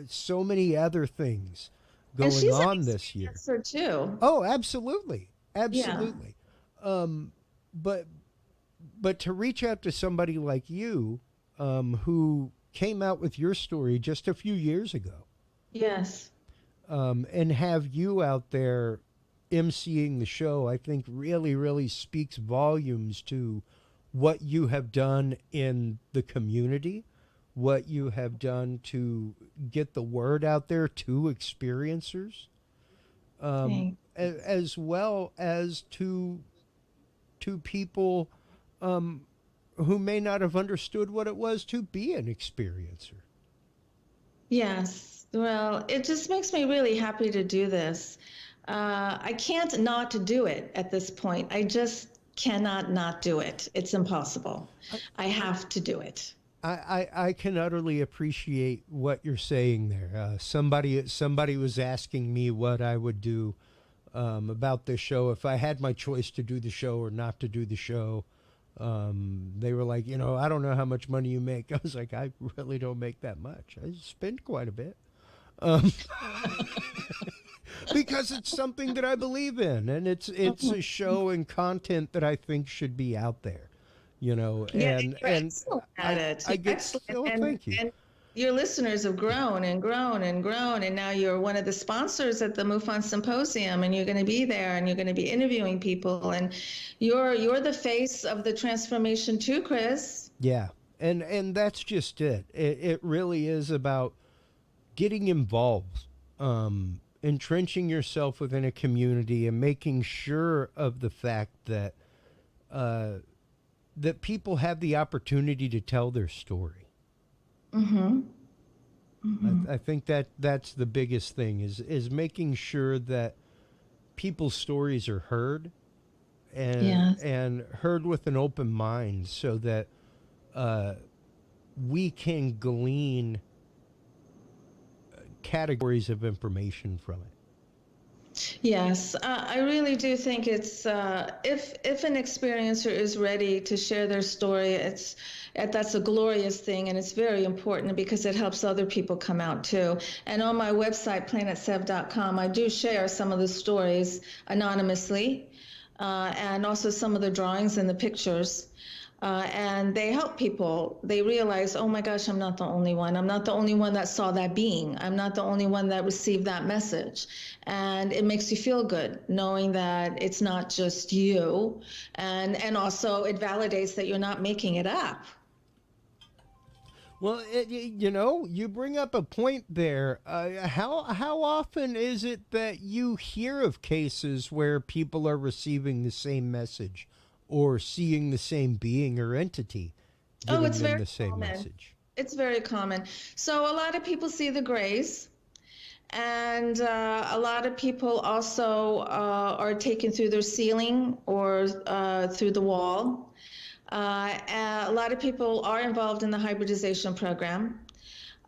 So many other things going on this year. Too. Oh, absolutely. Absolutely. Yeah. But to reach out to somebody like you, who came out with your story just a few years ago. Yes. And have you out there emceeing the show, I think really, really speaks volumes to what you have done in the community, what you have done to get the word out there to experiencers, as well as to people who may not have understood what it was to be an experiencer. Yes. Well, it just makes me really happy to do this. I can't not do it at this point. I just cannot not do it. It's impossible. I have to do it. I can utterly appreciate what you're saying there. Somebody was asking me what I would do about this show if I had my choice to do the show or not to do the show. They were like, I don't know how much money you make. I was like, I really don't make that much. I spend quite a bit. Because it's something that I believe in, and it's a show and content that I think should be out there, and I get thank you. And your listeners have grown and grown and grown, and now you're one of the sponsors at the MUFON Symposium, and you're going to be there, and you're going to be interviewing people, and you're the face of the transformation too, Chris. Yeah, and that's just it. It really is about getting involved, entrenching yourself within a community, and making sure of the fact that that people have the opportunity to tell their story. I think that's the biggest thing is making sure that people's stories are heard and heard with an open mind, so that we can glean categories of information from it. Yes, I really do think it's if an experiencer is ready to share their story, that's a glorious thing, and it's very important because it helps other people come out too. And on my website, planetsev.com, I do share some of the stories anonymously, and also some of the drawings and the pictures. And they help people. They realize, oh my gosh, I'm not the only one. I'm not the only one that saw that being. I'm not the only one that received that message. And it makes you feel good knowing that it's not just you. And also it validates that you're not making it up. Well, you bring up a point there. How often is it that you hear of cases where people are receiving the same message or seeing the same being or entity giving It's them very the same common. message? It's very common. So a lot of people see the grays, and a lot of people also are taken through their ceiling or through the wall. A lot of people are involved in the hybridization program.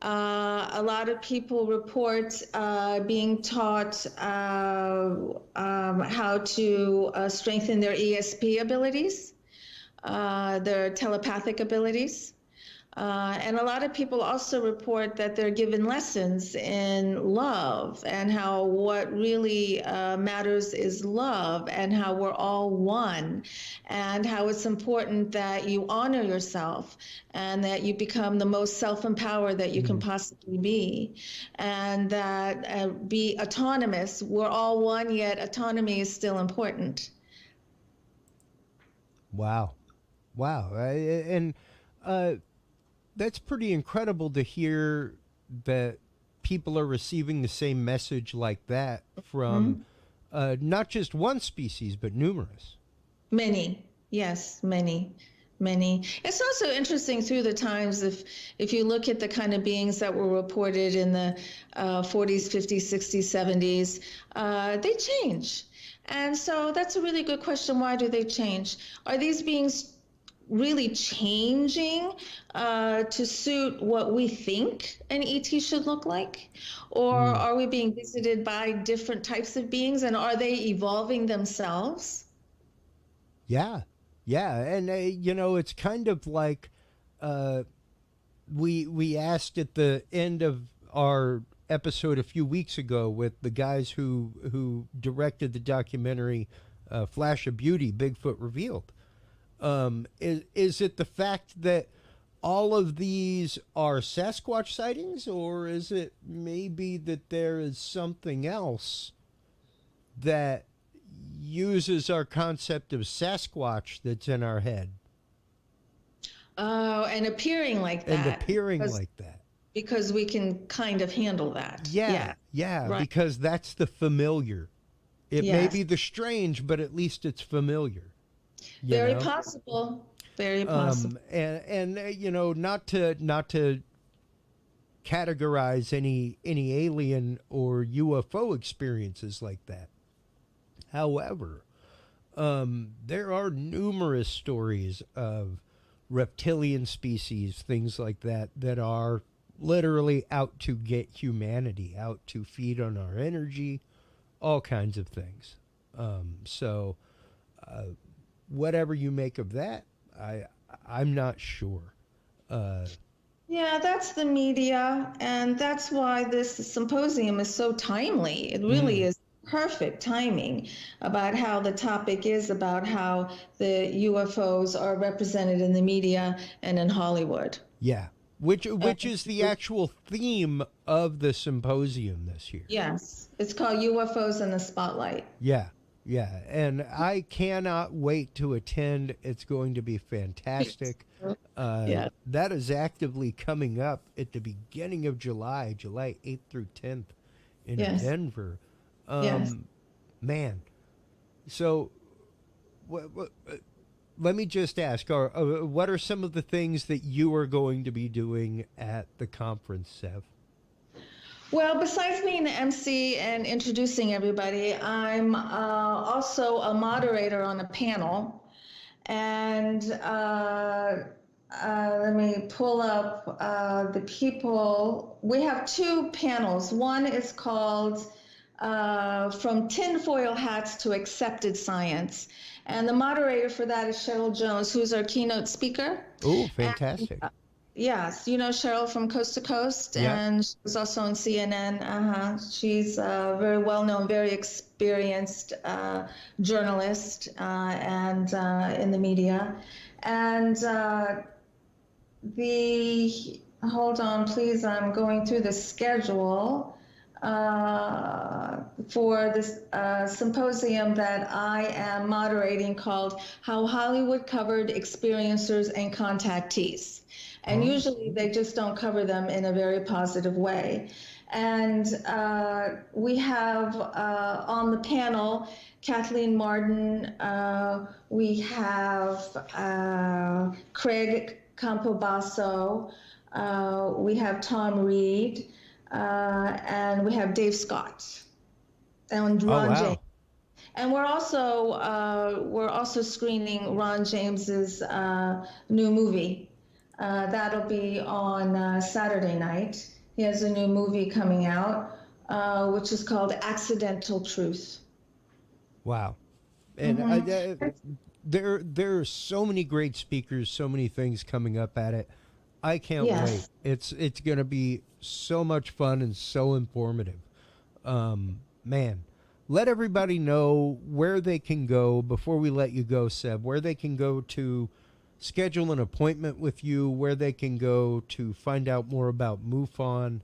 A lot of people report being taught how to strengthen their ESP abilities, their telepathic abilities. And a lot of people also report that they're given lessons in love and how what really matters is love and how we're all one and how it's important that you honor yourself and that you become the most self-empowered that you can possibly be and that be autonomous. We're all one, yet autonomy is still important. Wow. Wow. And that's pretty incredible to hear that people are receiving the same message like that from not just one species, but numerous. Many, yes, many. It's also interesting through the times if you look at the kind of beings that were reported in the 40s, 50s, 60s, 70s, they change. And so that's a really good question. Why do they change? Are these beings really changing to suit what we think an ET should look like? Or are we being visited by different types of beings, and are they evolving themselves? Yeah. Yeah. And, it's kind of like we asked at the end of our episode a few weeks ago with the guys who directed the documentary Flash of Beauty, Bigfoot Revealed. Is it the fact that all of these are Sasquatch sightings, or is it maybe that there is something else that uses our concept of Sasquatch that's in our head? Oh, and appearing like that. And appearing like that. Because we can kind of handle that. Yeah, right. Because that's the familiar. It may be the strange, but at least it's familiar. Very possible. Very possible. And not to categorize any alien or UFO experiences like that. However, there are numerous stories of reptilian species, things like that, that are literally out to get humanity, out to feed on our energy, all kinds of things. Whatever you make of that, I'm not sure. Yeah, that's the media, and that's why this symposium is so timely. It really is perfect timing about how the topic is about how the UFOs are represented in the media and in Hollywood. Yeah, which is the actual theme of the symposium this year. Yes, it's called UFOs in the Spotlight. Yeah. Yeah, and I cannot wait to attend. It's going to be fantastic. That is actively coming up at the beginning of July 8th through 10th in Denver. Man, so let me just ask, what are some of the things that you are going to be doing at the conference, Sev? Well, besides being the MC and introducing everybody, I'm also a moderator on a panel. And let me pull up the people. We have two panels. One is called From Tinfoil Hats to Accepted Science. And the moderator for that is Cheryl Jones, who's our keynote speaker. Oh, fantastic. And, yes, you know Cheryl from Coast to Coast, and she was also on CNN. She's a very well-known, very experienced journalist and in the media. And hold on, please, I'm going through the schedule for this symposium that I am moderating called How Hollywood Covered Experiencers and Contactees. And usually they just don't cover them in a very positive way. And we have on the panel Kathleen Martin, we have Craig Campobasso, we have Tom Reed, and we have Dave Scott and Ron James. And we're also screening Ron James's new movie. That'll be on Saturday night. He has a new movie coming out, which is called Accidental Truth. Wow. And there are so many great speakers, so many things coming up at it. I can't wait. It's going to be so much fun and so informative. Man, let everybody know where they can go before we let you go, Sev, where they can go to schedule an appointment with you, where they can go to find out more about MUFON,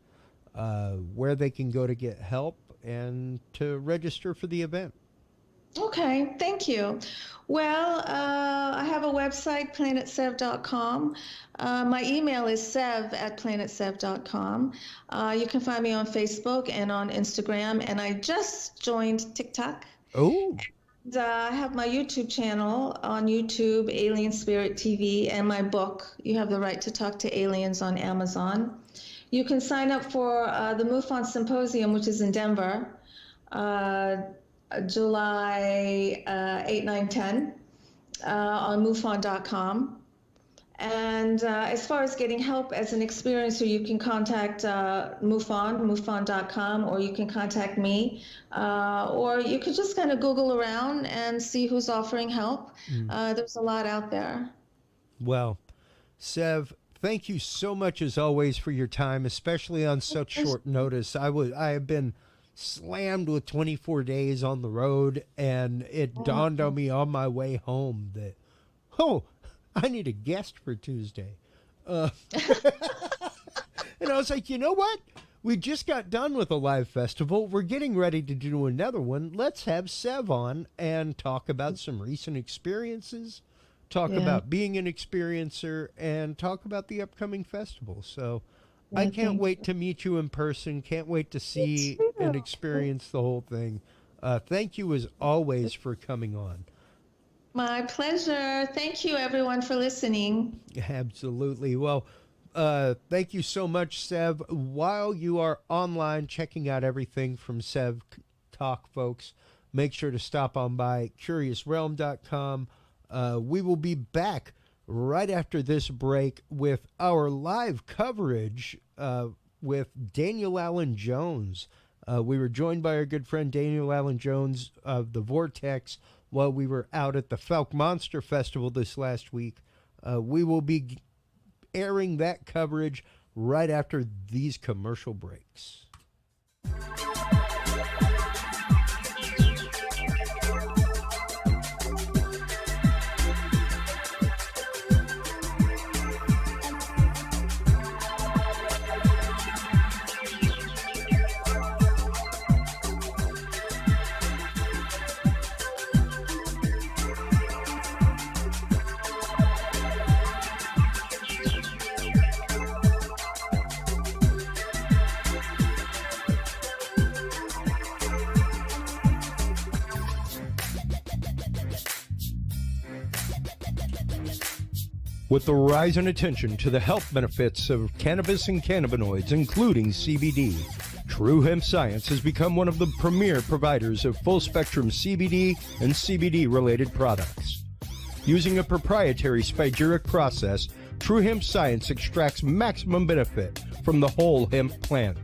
where they can go to get help and to register for the event. Okay, thank you. Well, I have a website, planetsev.com. My email is sev@planetsev.com. You can find me on Facebook and on Instagram, and I just joined TikTok. Oh. And, I have my YouTube channel on YouTube, Alien Spirit TV, and my book, You Have the Right to Talk to Aliens, on Amazon. You can sign up for the MUFON Symposium, which is in Denver, July 8, 9, 10, on MUFON.com. And as far as getting help as an experiencer, you can contact MUFON.com, or you can contact me, or you could just kind of Google around and see who's offering help. There's a lot out there. Well, Sev, thank you so much as always for your time, especially on such short notice. I have been slammed with 24 days on the road, and it dawned on me on my way home that, I need a guest for Tuesday. And I was like, you know what? We just got done with a live festival. We're getting ready to do another one. Let's have Sev on and talk about some recent experiences, talk about being an experiencer, and talk about the upcoming festival. So I can't wait to meet you in person. Can't wait to see and experience the whole thing. Thank you as always for coming on. My pleasure. Thank you, everyone, for listening. Absolutely. Well, thank you so much, Sev. While you are online checking out everything from Sev Tok, folks, make sure to stop on by CuriousRealm.com. We will be back right after this break with our live coverage with Daniel Allen Jones. We were joined by our good friend Daniel Allen Jones of the Vortex while we were out at the Fouke Monster Festival this last week. We will be airing that coverage right after these commercial breaks. With the rise in attention to the health benefits of cannabis and cannabinoids, including CBD, True Hemp Science has become one of the premier providers of full-spectrum CBD and CBD-related products. Using a proprietary spagyric process, True Hemp Science extracts maximum benefit from the whole hemp plant.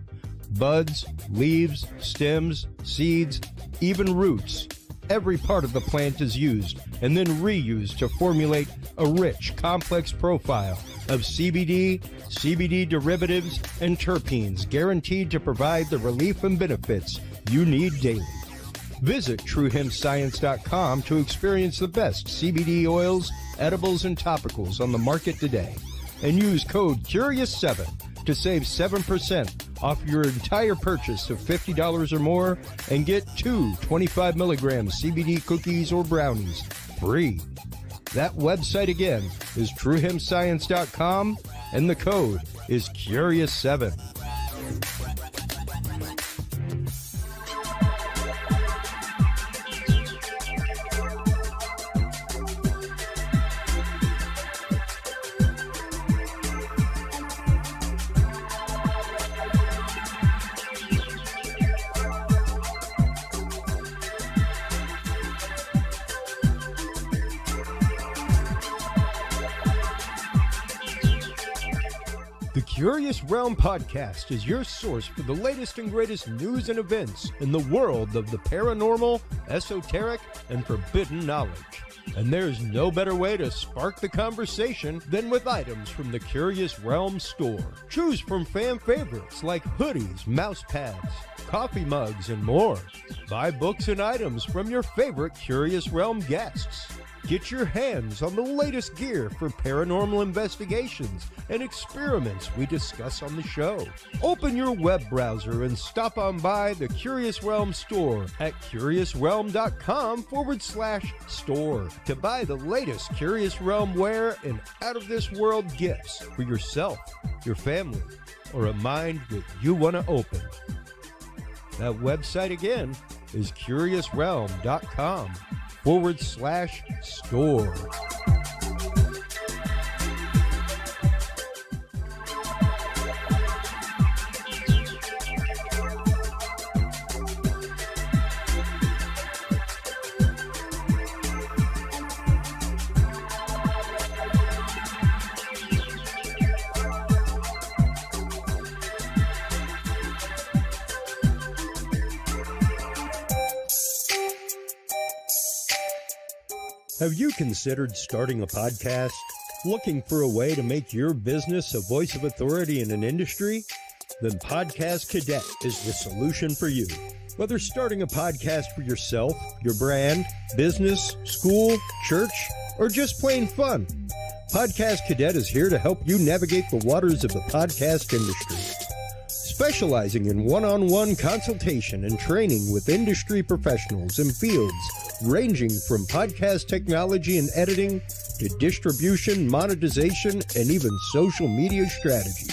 Buds, leaves, stems, seeds, even roots. Every part of the plant is used and then reused to formulate a rich, complex profile of CBD, CBD derivatives, and terpenes guaranteed to provide the relief and benefits you need daily. Visit truehempscience.com to experience the best CBD oils, edibles, and topicals on the market today. And use code CURIOUS7 to save 7% off your entire purchase of $50 or more and get 2 25 milligram CBD cookies or brownies free. That website again is truehempscience.com and the code is CURIOUS7. The Curious Realm Podcast is your source for the latest and greatest news and events in the world of the paranormal, esoteric, and forbidden knowledge. And there's no better way to spark the conversation than with items from the Curious Realm store. Choose from fan favorites like hoodies, mouse pads, coffee mugs, and more. Buy books and items from your favorite Curious Realm guests. Get your hands on the latest gear for paranormal investigations and experiments we discuss on the show. Open your web browser and stop on by the Curious Realm store at curiousrealm.com/store to buy the latest Curious Realm wear and out-of-this-world gifts for yourself, your family, or a mind that you want to open. That website again is curiousrealm.com/store. Have you considered starting a podcast? Looking for a way to make your business a voice of authority in an industry? Then Podcast Cadet is the solution for you. Whether starting a podcast for yourself, your brand, business, school, church, or just plain fun, Podcast Cadet is here to help you navigate the waters of the podcast industry. Specializing in one-on-one consultation and training with industry professionals in fields ranging from podcast technology and editing to distribution, monetization, and even social media strategies.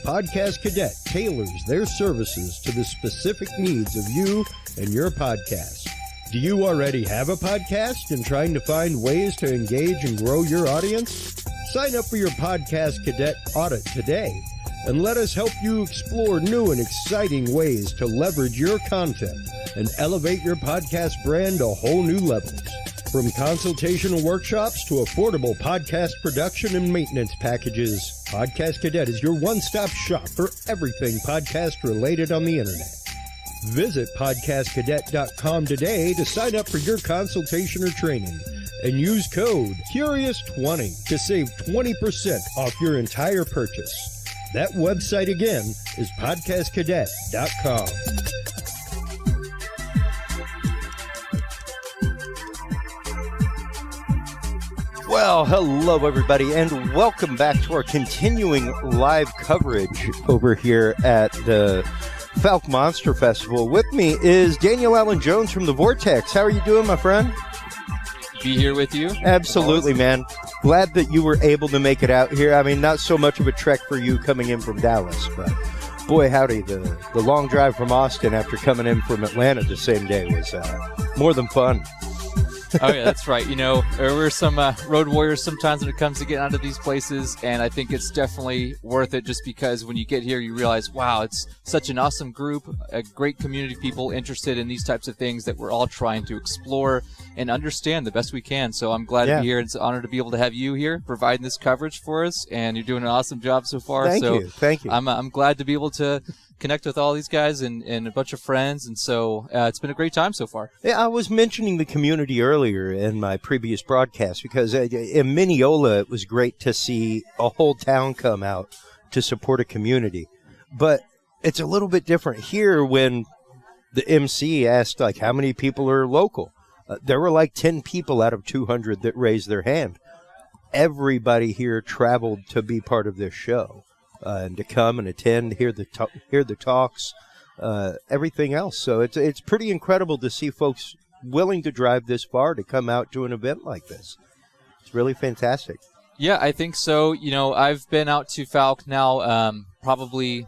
Podcast Cadet tailors their services to the specific needs of you and your podcast. Do you already have a podcast and trying to find ways to engage and grow your audience? Sign up for your Podcast Cadet audit today and let us help you explore new and exciting ways to leverage your content and elevate your podcast brand to whole new levels. From consultational workshops to affordable podcast production and maintenance packages, Podcast Cadet is your one-stop shop for everything podcast related on the internet. Visit podcastcadet.com today to sign up for your consultation or training and use code CURIOUS20 to save 20% off your entire purchase. That website again is podcastcadet.com. Well, hello everybody, and welcome back to our continuing live coverage over here at the Fouke Monster Festival. With me is Daniel Allen Jones from the Vortex. How are you doing, my friend? Be here with you. Absolutely, man. Glad that you were able to make it out here. I mean, not so much of a trek for you coming in from Dallas, but boy, howdy, the long drive from Austin after coming in from Atlanta the same day was more than fun. Oh, yeah, that's right. You know, we're some road warriors sometimes when it comes to getting out of these places, and I think it's definitely worth it just because when you get here, you realize, wow, it's such an awesome group, a great community of people interested in these types of things that we're all trying to explore and understand the best we can. So I'm glad to be here. It's an honor to be able to have you here providing this coverage for us, and you're doing an awesome job so far. Thank you. I'm glad to be able to connect with all these guys and a bunch of friends, and so it's been a great time so far. Yeah, I was mentioning the community earlier in my previous broadcast because in Mineola it was great to see a whole town come out to support a community, but it's a little bit different here when the MC asked, like, how many people are local? There were like 10 people out of 200 that raised their hand. Everybody here traveled to be part of this show and to come and attend, hear the talks, everything else. So it's pretty incredible to see folks willing to drive this far to come out to an event like this. It's really fantastic. Yeah, I think so. You know, I've been out to Fouke now probably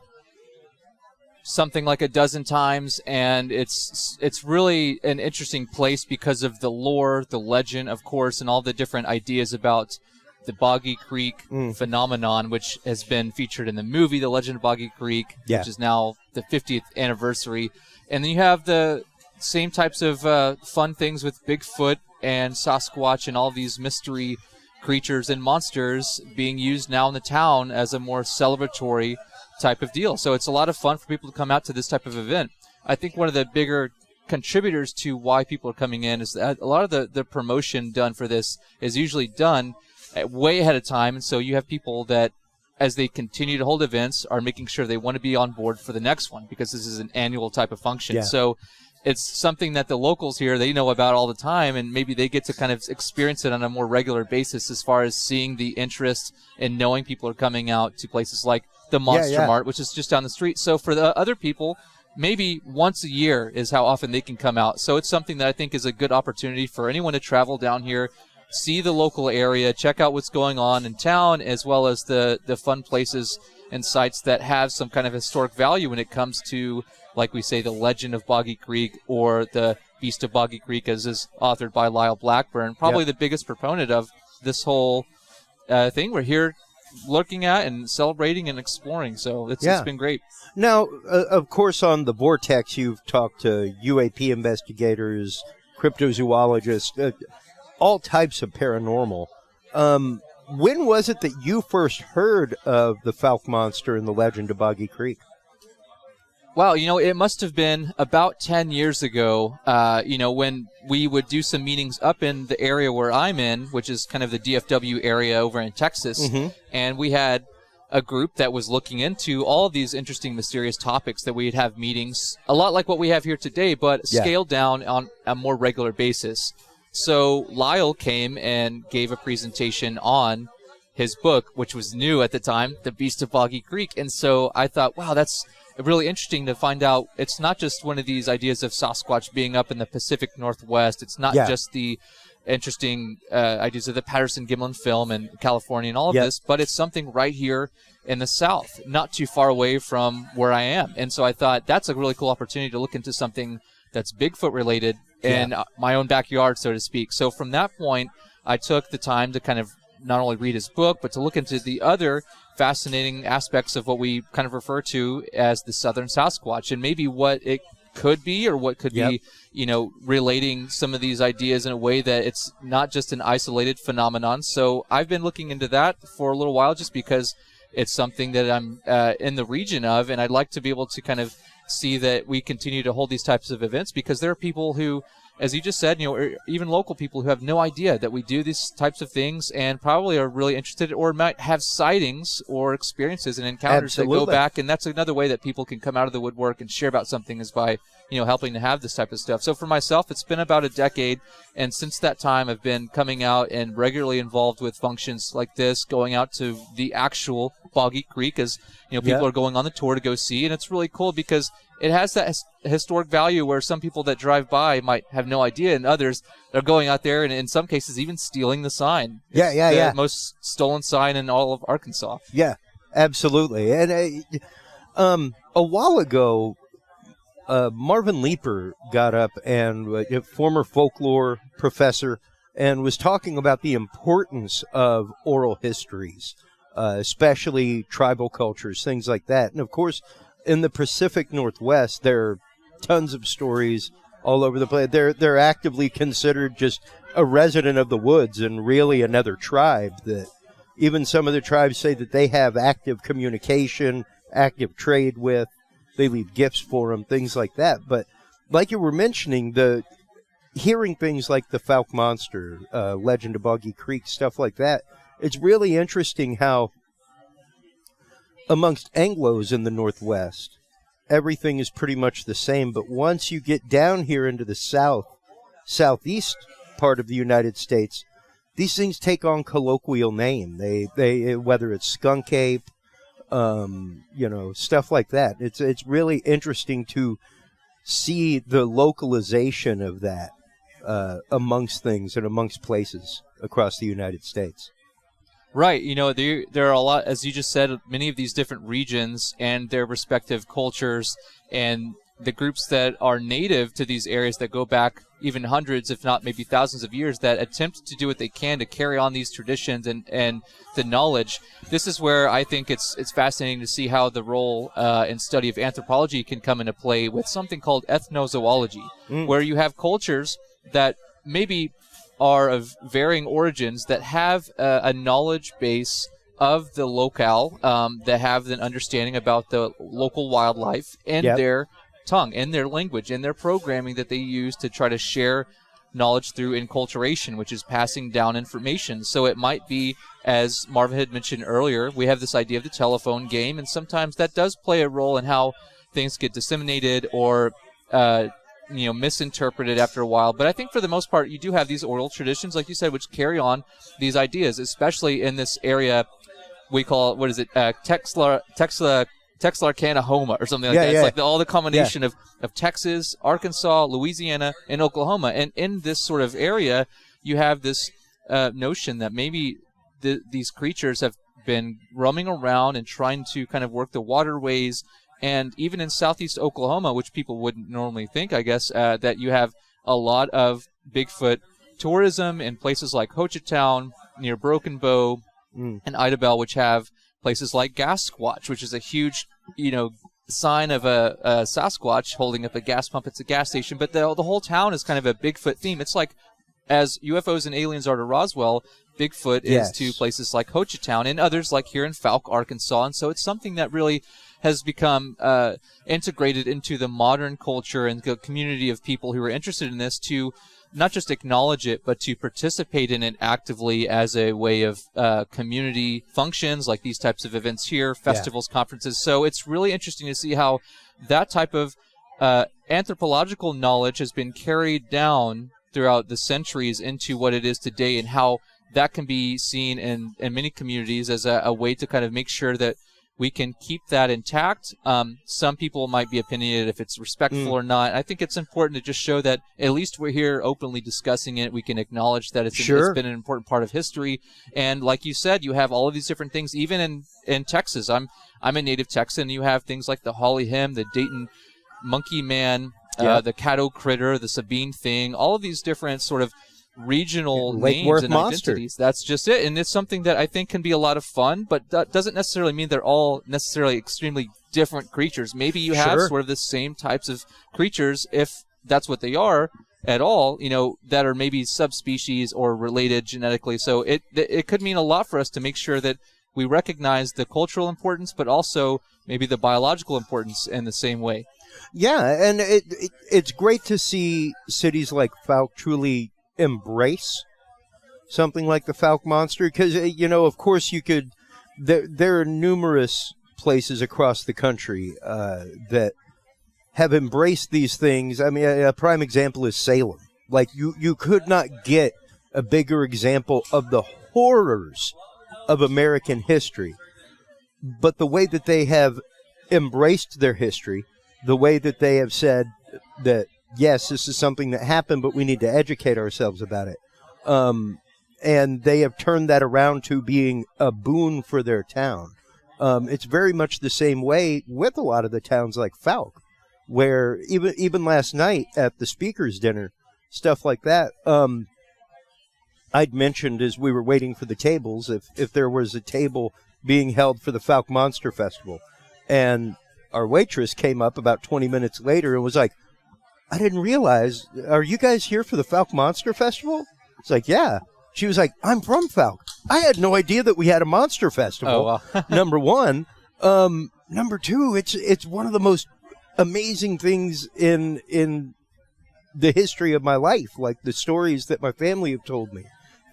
something like a dozen times, and it's really an interesting place because of the lore, the legend, of course, and all the different ideas about the Boggy Creek phenomenon, which has been featured in the movie The Legend of Boggy Creek, which is now the 50th anniversary. And then you have the same types of fun things with Bigfoot and Sasquatch and all these mystery creatures and monsters being used now in the town as a more celebratory type of deal. So it's a lot of fun for people to come out to this type of event. I think one of the bigger contributors to why people are coming in is that a lot of the promotion done for this is usually done way ahead of time. And so you have people that, as they continue to hold events, are making sure they want to be on board for the next one, because this is an annual type of function. Yeah. So it's something that the locals here, they know about all the time, and maybe they get to kind of experience it on a more regular basis as far as seeing the interest in knowing people are coming out to places like the Monster Mart, which is just down the street. So for the other people, maybe once a year is how often they can come out. So it's something that I think is a good opportunity for anyone to travel down here, see the local area, check out what's going on in town, as well as the fun places and sites that have some kind of historic value when it comes to, like we say, the Legend of Boggy Creek or the Beast of Boggy Creek, as is authored by Lyle Blackburn, probably the biggest proponent of this whole thing we're here looking at and celebrating and exploring. So it's been great. Now, of course, on the Vortex, you've talked to UAP investigators, cryptozoologists, all types of paranormal. When was it that you first heard of the Fouke Monster and the Legend of Boggy Creek? Wow, you know, it must have been about 10 years ago, you know, when we would do some meetings up in the area where I'm in, which is kind of the DFW area over in Texas, and we had a group that was looking into all of these interesting, mysterious topics that we'd have meetings, a lot like what we have here today, but scaled down on a more regular basis. So Lyle came and gave a presentation on his book, which was new at the time, The Beast of Boggy Creek. And so I thought, wow, that's really interesting to find out it's not just one of these ideas of Sasquatch being up in the Pacific Northwest. It's not just the interesting ideas of the Patterson-Gimlin film in California and all of this, but it's something right here in the South, not too far away from where I am. And so I thought that's a really cool opportunity to look into something that's Bigfoot related in my own backyard, so to speak. So from that point, I took the time to kind of not only read his book, but to look into the other fascinating aspects of what we kind of refer to as the Southern Sasquatch, and maybe what it could be, or what could be, you know, relating some of these ideas in a way that it's not just an isolated phenomenon. So I've been looking into that for a little while, just because it's something that I'm in the region of, and I'd like to be able to kind of see that we continue to hold these types of events, because there are people who, as you just said, you know, or even local people who have no idea that we do these types of things, and probably are really interested or might have sightings or experiences and encounters that go back. And that's another way that people can come out of the woodwork and share about something, is by, you know, helping to have this type of stuff. So for myself, it's been about a decade, and since that time, I've been coming out and regularly involved with functions like this, going out to the actual Boggy Creek, as you know, people are going on the tour to go see, and it's really cool because it has that historic value where some people that drive by might have no idea, and others are going out there and in some cases even stealing the sign. It's the most stolen sign in all of Arkansas. Yeah, absolutely. And a while ago, Marvin Leeper got up, and a former folklore professor, and was talking about the importance of oral histories, especially tribal cultures, things like that. And of course, in the Pacific Northwest, there are tons of stories all over the place. They're actively considered just a resident of the woods and really another tribe. That even some of the tribes say that they have active communication, active trade with. They leave gifts for them, things like that. But like you were mentioning, hearing things like the Fouke Monster, Legend of Boggy Creek, stuff like that, it's really interesting how amongst Anglos in the Northwest, everything is pretty much the same. But once you get down here into the southeast part of the United States, these things take on colloquial name. They whether it's skunk ape, stuff like that. It's really interesting to see the localization of that amongst things and amongst places across the United States. Right. There are a lot, as you just said, many of these different regions and their respective cultures, and the groups that are native to these areas that go back even hundreds, if not maybe thousands of years, that attempt to do what they can to carry on these traditions and the knowledge. This is where I think it's fascinating to see how the role and study of anthropology can come into play with something called ethnozoology, where you have cultures that maybe are of varying origins that have a knowledge base of the locale, that have an understanding about the local wildlife and their tongue and their language and their programming that they use to try to share knowledge through enculturation, which is passing down information. So it might be, as Marvin had mentioned earlier, we have this idea of the telephone game, and sometimes that does play a role in how things get disseminated or misinterpreted after a while. But I think for the most part, you do have these oral traditions, like you said, which carry on these ideas, especially in this area we call, Texarkana or something like that. It's like all the combination of Texas, Arkansas, Louisiana, and Oklahoma. And in this sort of area, you have this notion that maybe these creatures have been roaming around and trying to kind of work the waterways. And even in southeast Oklahoma, which people wouldn't normally think, I guess, that you have a lot of Bigfoot tourism in places like Hochatown, near Broken Bow, and Idabel, which have places like Sasquatch, which is a huge, sign of a Sasquatch holding up a gas pump. It's a gas station, but the whole town is kind of a Bigfoot theme. It's like, as UFOs and aliens are to Roswell, Bigfoot is to places like Hochatown and others like here in Fouke, Arkansas. And so it's something that really has become integrated into the modern culture and the community of people who are interested in this, to not just acknowledge it, but to participate in it actively as a way of community functions like these types of events here, festivals, conferences. So it's really interesting to see how that type of anthropological knowledge has been carried down throughout the centuries into what it is today, and how that can be seen in many communities as a way to kind of make sure that we can keep that intact. Some people might be opinionated if it's respectful or not. I think it's important to just show that at least we're here openly discussing it. We can acknowledge that it's been an important part of history. And like you said, you have all of these different things, even in Texas. I'm a native Texan. You have things like the Holly Hymn, the Dayton Monkey Man, the Caddo Critter, the Sabine Thing, all of these different sort of regional names and identities. That's just it. And it's something that I think can be a lot of fun, but that doesn't necessarily mean they're all necessarily extremely different creatures. Maybe you have sort of the same types of creatures, if that's what they are at all, that are maybe subspecies or related genetically. So it could mean a lot for us to make sure that we recognize the cultural importance, but also maybe the biological importance in the same way. Yeah, and it's great to see cities like Fouke truly embrace something like the Fouke Monster, because of course you could there are numerous places across the country that have embraced these things. I mean, a prime example is Salem. Like you could not get a bigger example of the horrors of American history, but the way that they have embraced their history, the way that they have said that yes, this is something that happened, but we need to educate ourselves about it. And they have turned that around to being a boon for their town. It's very much the same way with a lot of the towns like Fouke, where even last night at the speakers' dinner, stuff like that, I'd mentioned as we were waiting for the tables, if there was a table being held for the Fouke Monster Festival. And our waitress came up about 20 minutes later and was like, I didn't realize, are you guys here for the Fouke Monster Festival? It's like, yeah. She was like, I'm from Fouke. I had no idea that we had a monster festival. Oh, wow. Number one. Number two, it's one of the most amazing things in the history of my life, like the stories that my family have told me,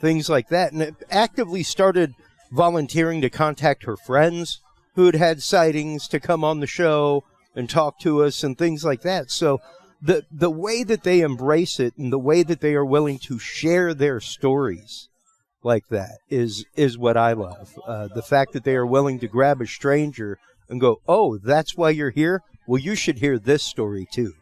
things like that. And it actively started volunteering to contact her friends who had sightings to come on the show. and talk to us and things like that. So the way that they embrace it and the way that they are willing to share their stories like that is what I love. The fact that they are willing to grab a stranger and go, oh, that's why you're here? Well, you should hear this story too,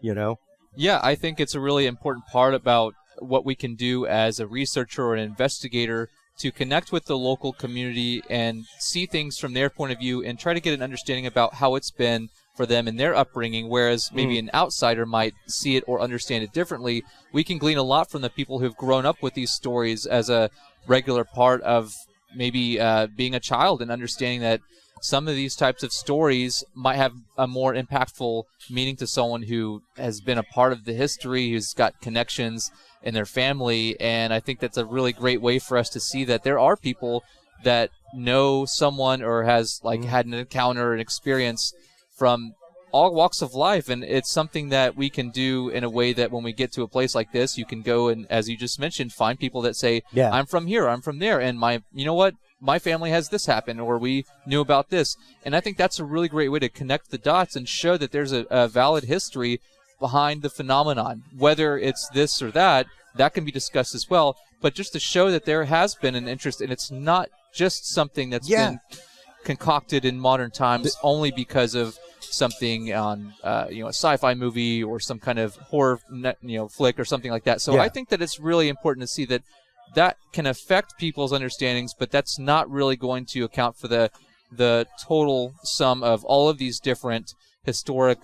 you know? Yeah, I think it's a really important part about what we can do as a researcher or an investigator to connect with the local community and see things from their point of view and try to get an understanding about how it's been for them in their upbringing, whereas maybe an outsider might see it or understand it differently. We can glean a lot from the people who've grown up with these stories as a regular part of maybe being a child and understanding that some of these types of stories might have a more impactful meaning to someone who has been a part of the history, who's got connections in their family. And I think that's a really great way for us to see that there are people that know someone or has like had an encounter, an experience from all walks of life. And it's something that we can do in a way that when we get to a place like this, you can go and, as you just mentioned, find people that say, I'm from here, I'm from there, and you know what? My family has this happen, or we knew about this. And I think that's a really great way to connect the dots and show that there's a valid history behind the phenomenon. Whether it's this or that can be discussed as well. But just to show that there has been an interest, and it's not just something that's been concocted in modern times only because of something on a sci-fi movie or some kind of horror flick or something like that. So I think that it's really important to see that can affect people's understandings, but that's not really going to account for the total sum of all of these different historic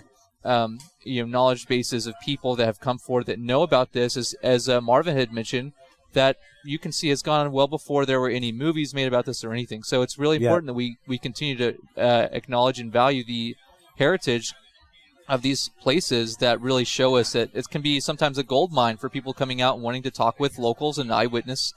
knowledge bases of people that have come forward that know about this, as Marvin had mentioned, that you can see has gone on well before there were any movies made about this or anything. So it's really important that we continue to acknowledge and value the heritage of these places that really show us that it can be sometimes a gold mine for people coming out and wanting to talk with locals and eyewitness,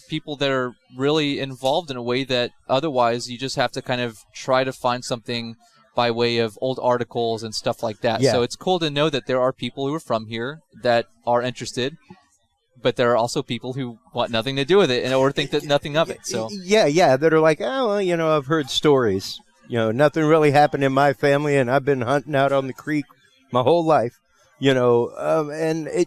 people that are really involved in a way that otherwise you just have to kind of try to find something by way of old articles and stuff like that. So it's cool to know that there are people who are from here that are interested, but there are also people who want nothing to do with it or think that nothing of it. So that are like, oh, well, I've heard stories. Nothing really happened in my family, and I've been hunting out on the creek my whole life, and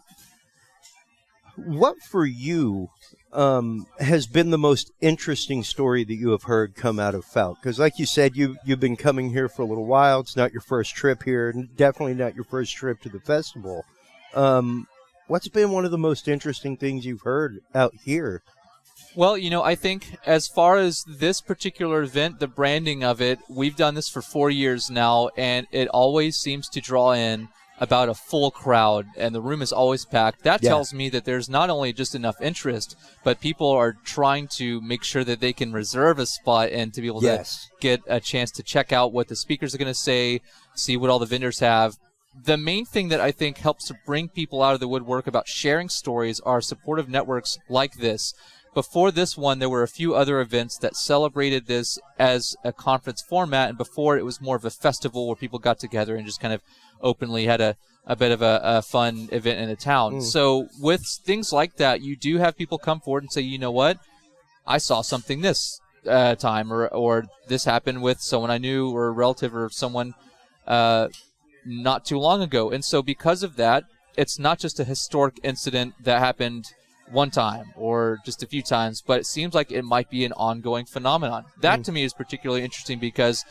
what for you has been the most interesting story that you have heard come out of Fouke? Because like you said, you've been coming here for a little while. It's not your first trip here, definitely not your first trip to the festival. What's been one of the most interesting things you've heard out here? Well, I think as far as this particular event, the branding of it, we've done this for 4 years now, and it always seems to draw in about a full crowd, and the room is always packed. That tells me that there's not only just enough interest, but people are trying to make sure that they can reserve a spot and to be able to get a chance to check out what the speakers are going to say, see what all the vendors have. The main thing that I think helps to bring people out of the woodwork about sharing stories are supportive networks like this. Before this one, there were a few other events that celebrated this as a conference format, and before it was more of a festival where people got together and just kind of openly had a bit of a fun event in the town. So with things like that, you do have people come forward and say, you know what, I saw something this time, or this happened with someone I knew or a relative or someone not too long ago. And so because of that, it's not just a historic incident that happened one time or just a few times, but it seems like it might be an ongoing phenomenon. That to me is particularly interesting because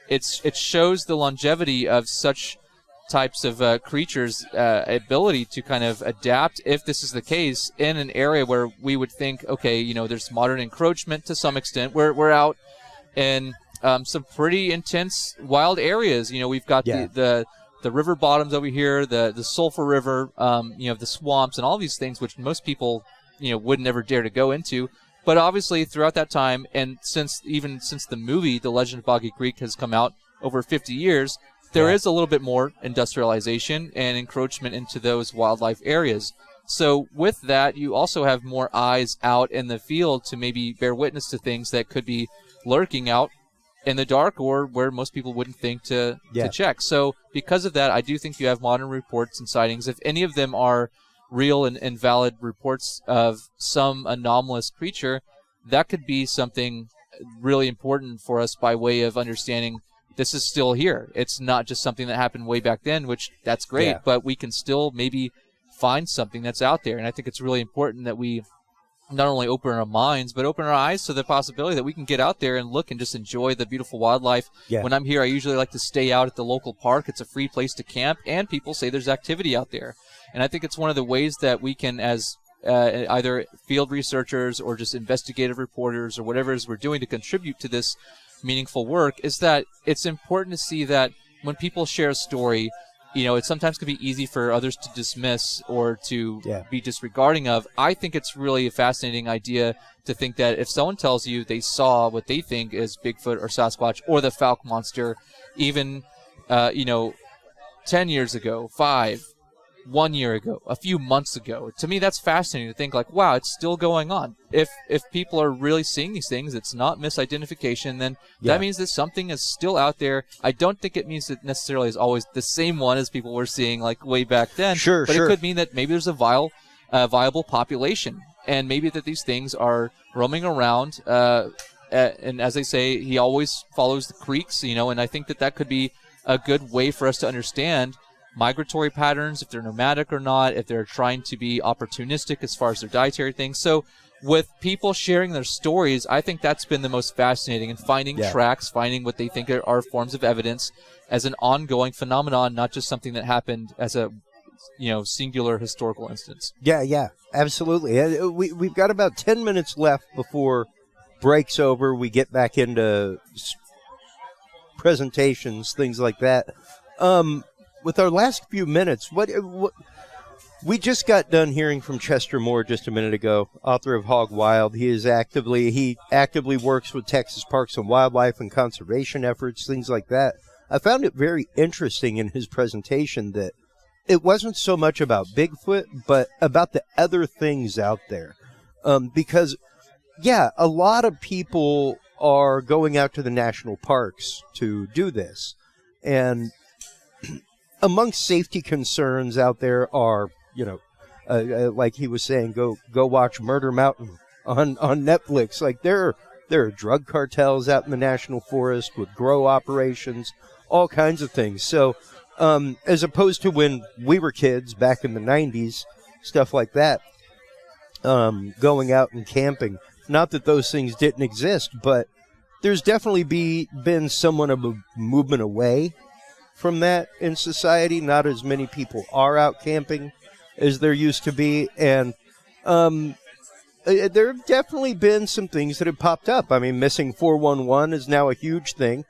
it shows the longevity of such types of creatures' ability to kind of adapt, if this is the case, in an area where we would think, okay, there's modern encroachment to some extent. We're out in some pretty intense wild areas. We've got the river bottoms over here, the Sulphur River, the swamps and all these things which most people, would never dare to go into. But obviously throughout that time, and since the movie, The Legend of Boggy Creek, has come out over 50 years, there is a little bit more industrialization and encroachment into those wildlife areas. So with that, you also have more eyes out in the field to maybe bear witness to things that could be lurking out in the dark or where most people wouldn't think to check. So because of that, I do think you have modern reports and sightings. If any of them are real and valid reports of some anomalous creature, that could be something really important for us by way of understanding this is still here. It's not just something that happened way back then, which that's great, but we can still maybe find something that's out there. And I think it's really important that we not only open our minds, but open our eyes to the possibility that we can get out there and look and just enjoy the beautiful wildlife. When I'm here, I usually like to stay out at the local park. It's a free place to camp, and people say there's activity out there. And I think it's one of the ways that we can, as either field researchers or just investigative reporters or whatever it is we're doing to contribute to this meaningful work, is that it's important to see that when people share a story, you know, it sometimes can be easy for others to dismiss or to be disregarding of. I think it's really a fascinating idea to think that if someone tells you they saw what they think is Bigfoot or Sasquatch or the Fouke monster, even, 10 years ago, 1 year ago, a few months ago, to me that's fascinating to think like, wow, it's still going on. If people are really seeing these things, it's not misidentification, then that means that something is still out there. I don't think it means it necessarily is always the same one as people were seeing like way back then. But it could mean that maybe there's a viable population, and maybe that these things are roaming around. And as they say, he always follows the creeks, and I think that could be a good way for us to understand migratory patterns, if they're nomadic or not, if they're trying to be opportunistic as far as their dietary things. So with people sharing their stories, I think that's been the most fascinating, and finding tracks, finding what they think are forms of evidence as an ongoing phenomenon, not just something that happened as a singular historical instance. Yeah, absolutely. We've got about 10 minutes left before break's over. We get back into presentations, things like that. With our last few minutes, what we just got done hearing from Chester Moore just a minute ago, author of Hog Wild. He actively works with Texas Parks and Wildlife and conservation efforts, things like that. I found it very interesting in his presentation that it wasn't so much about Bigfoot, but about the other things out there. Because, a lot of people are going out to the national parks to do this. And amongst safety concerns out there are, like he was saying, go watch Murder Mountain on Netflix. Like there are drug cartels out in the national forest with grow operations, all kinds of things. So as opposed to when we were kids back in the 90s, stuff like that, going out and camping. Not that those things didn't exist, but there's definitely been somewhat of a movement away from that in society. Not as many people are out camping as there used to be, and there have definitely been some things that have popped up. I mean, missing 411 is now a huge thing,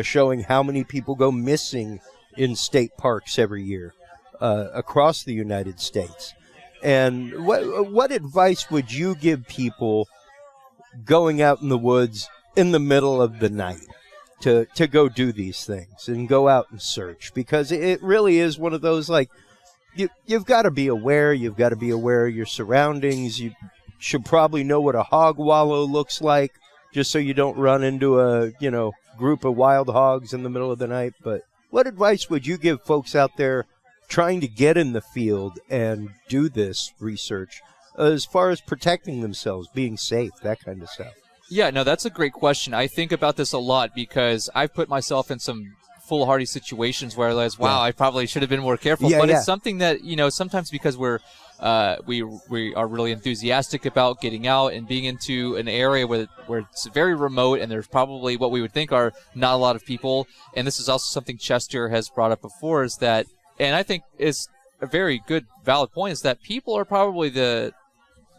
showing how many people go missing in state parks every year across the United States. And what advice would you give people going out in the woods in the middle of the night to go do these things and go out and search? Because it really is one of those, like, you've got to be aware. You've got to be aware of your surroundings. You should probably know what a hog wallow looks like, just so you don't run into a group of wild hogs in the middle of the night. But what advice would you give folks out there trying to get in the field and do this research as far as protecting themselves, being safe, that kind of stuff? Yeah, no, that's a great question. I think about this a lot because I've put myself in some foolhardy situations where I realize, wow, I probably should have been more careful. But it's something that, sometimes because we are really enthusiastic about getting out and being into an area where it's very remote and there's probably what we would think are not a lot of people. And this is also something Chester has brought up before, is that, and I think is a very good, valid point, is that people are probably the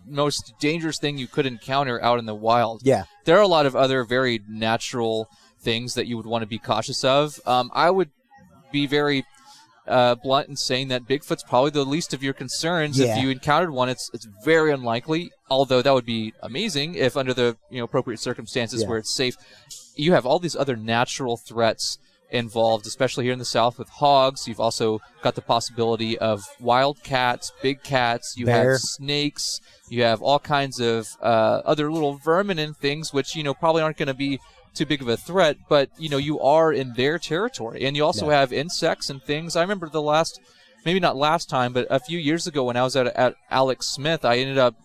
most dangerous thing you could encounter out in the wild. Yeah. There are a lot of other very natural things that you would want to be cautious of. I would be very blunt in saying that Bigfoot's probably the least of your concerns. If you encountered one, it's very unlikely, although that would be amazing if under the appropriate circumstances where it's safe. You have all these other natural threats involved, especially here in the South with hogs. You've also got the possibility of wild cats, big cats. You have snakes. You have all kinds of other little vermin and things, which probably aren't going to be too big of a threat, but you are in their territory. And you also have insects and things. I remember maybe not last time, but a few years ago when I was at Alex Smith, I ended up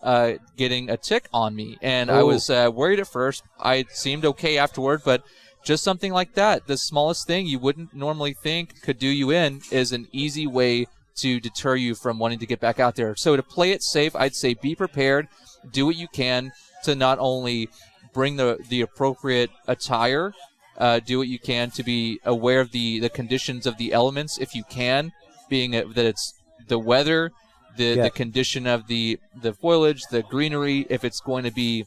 getting a tick on me, and I was worried at first. I seemed okay afterward, but just something like that, the smallest thing you wouldn't normally think could do you in, is an easy way to deter you from wanting to get back out there. So to play it safe, I'd say be prepared, do what you can to not only bring the appropriate attire, do what you can to be aware of the conditions of the elements if you can, being that it's the weather, the condition of the foliage, the greenery, if it's going to be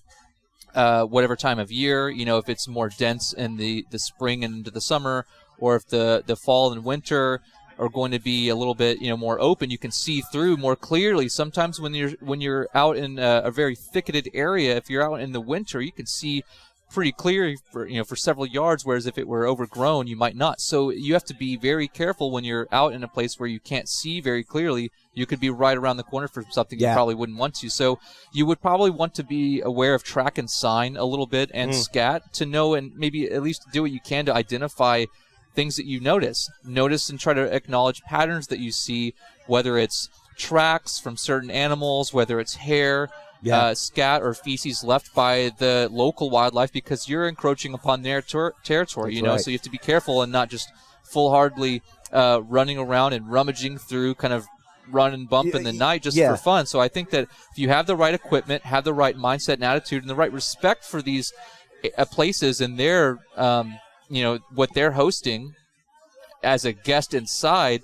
whatever time of year, if it's more dense in the spring and into the summer, or if the fall and winter are going to be a little bit more open, you can see through more clearly. Sometimes when you're out in a very thicketed area, if you're out in the winter, you can see pretty clear for several yards, whereas if it were overgrown, you might not. So you have to be very careful when you're out in a place where you can't see very clearly. You could be right around the corner for something you probably wouldn't want to. So you would probably want to be aware of track and sign a little bit, and scat, to know and maybe at least do what you can to identify things that you notice and try to acknowledge patterns that you see, whether it's tracks from certain animals, whether it's hair, scat or feces left by the local wildlife, because you're encroaching upon their territory. Right. So you have to be careful and not just full-heartedly running around and rummaging through, kind of run and bump in the night just for fun. So I think that if you have the right equipment, have the right mindset and attitude, and the right respect for these places and their what they're hosting as a guest inside,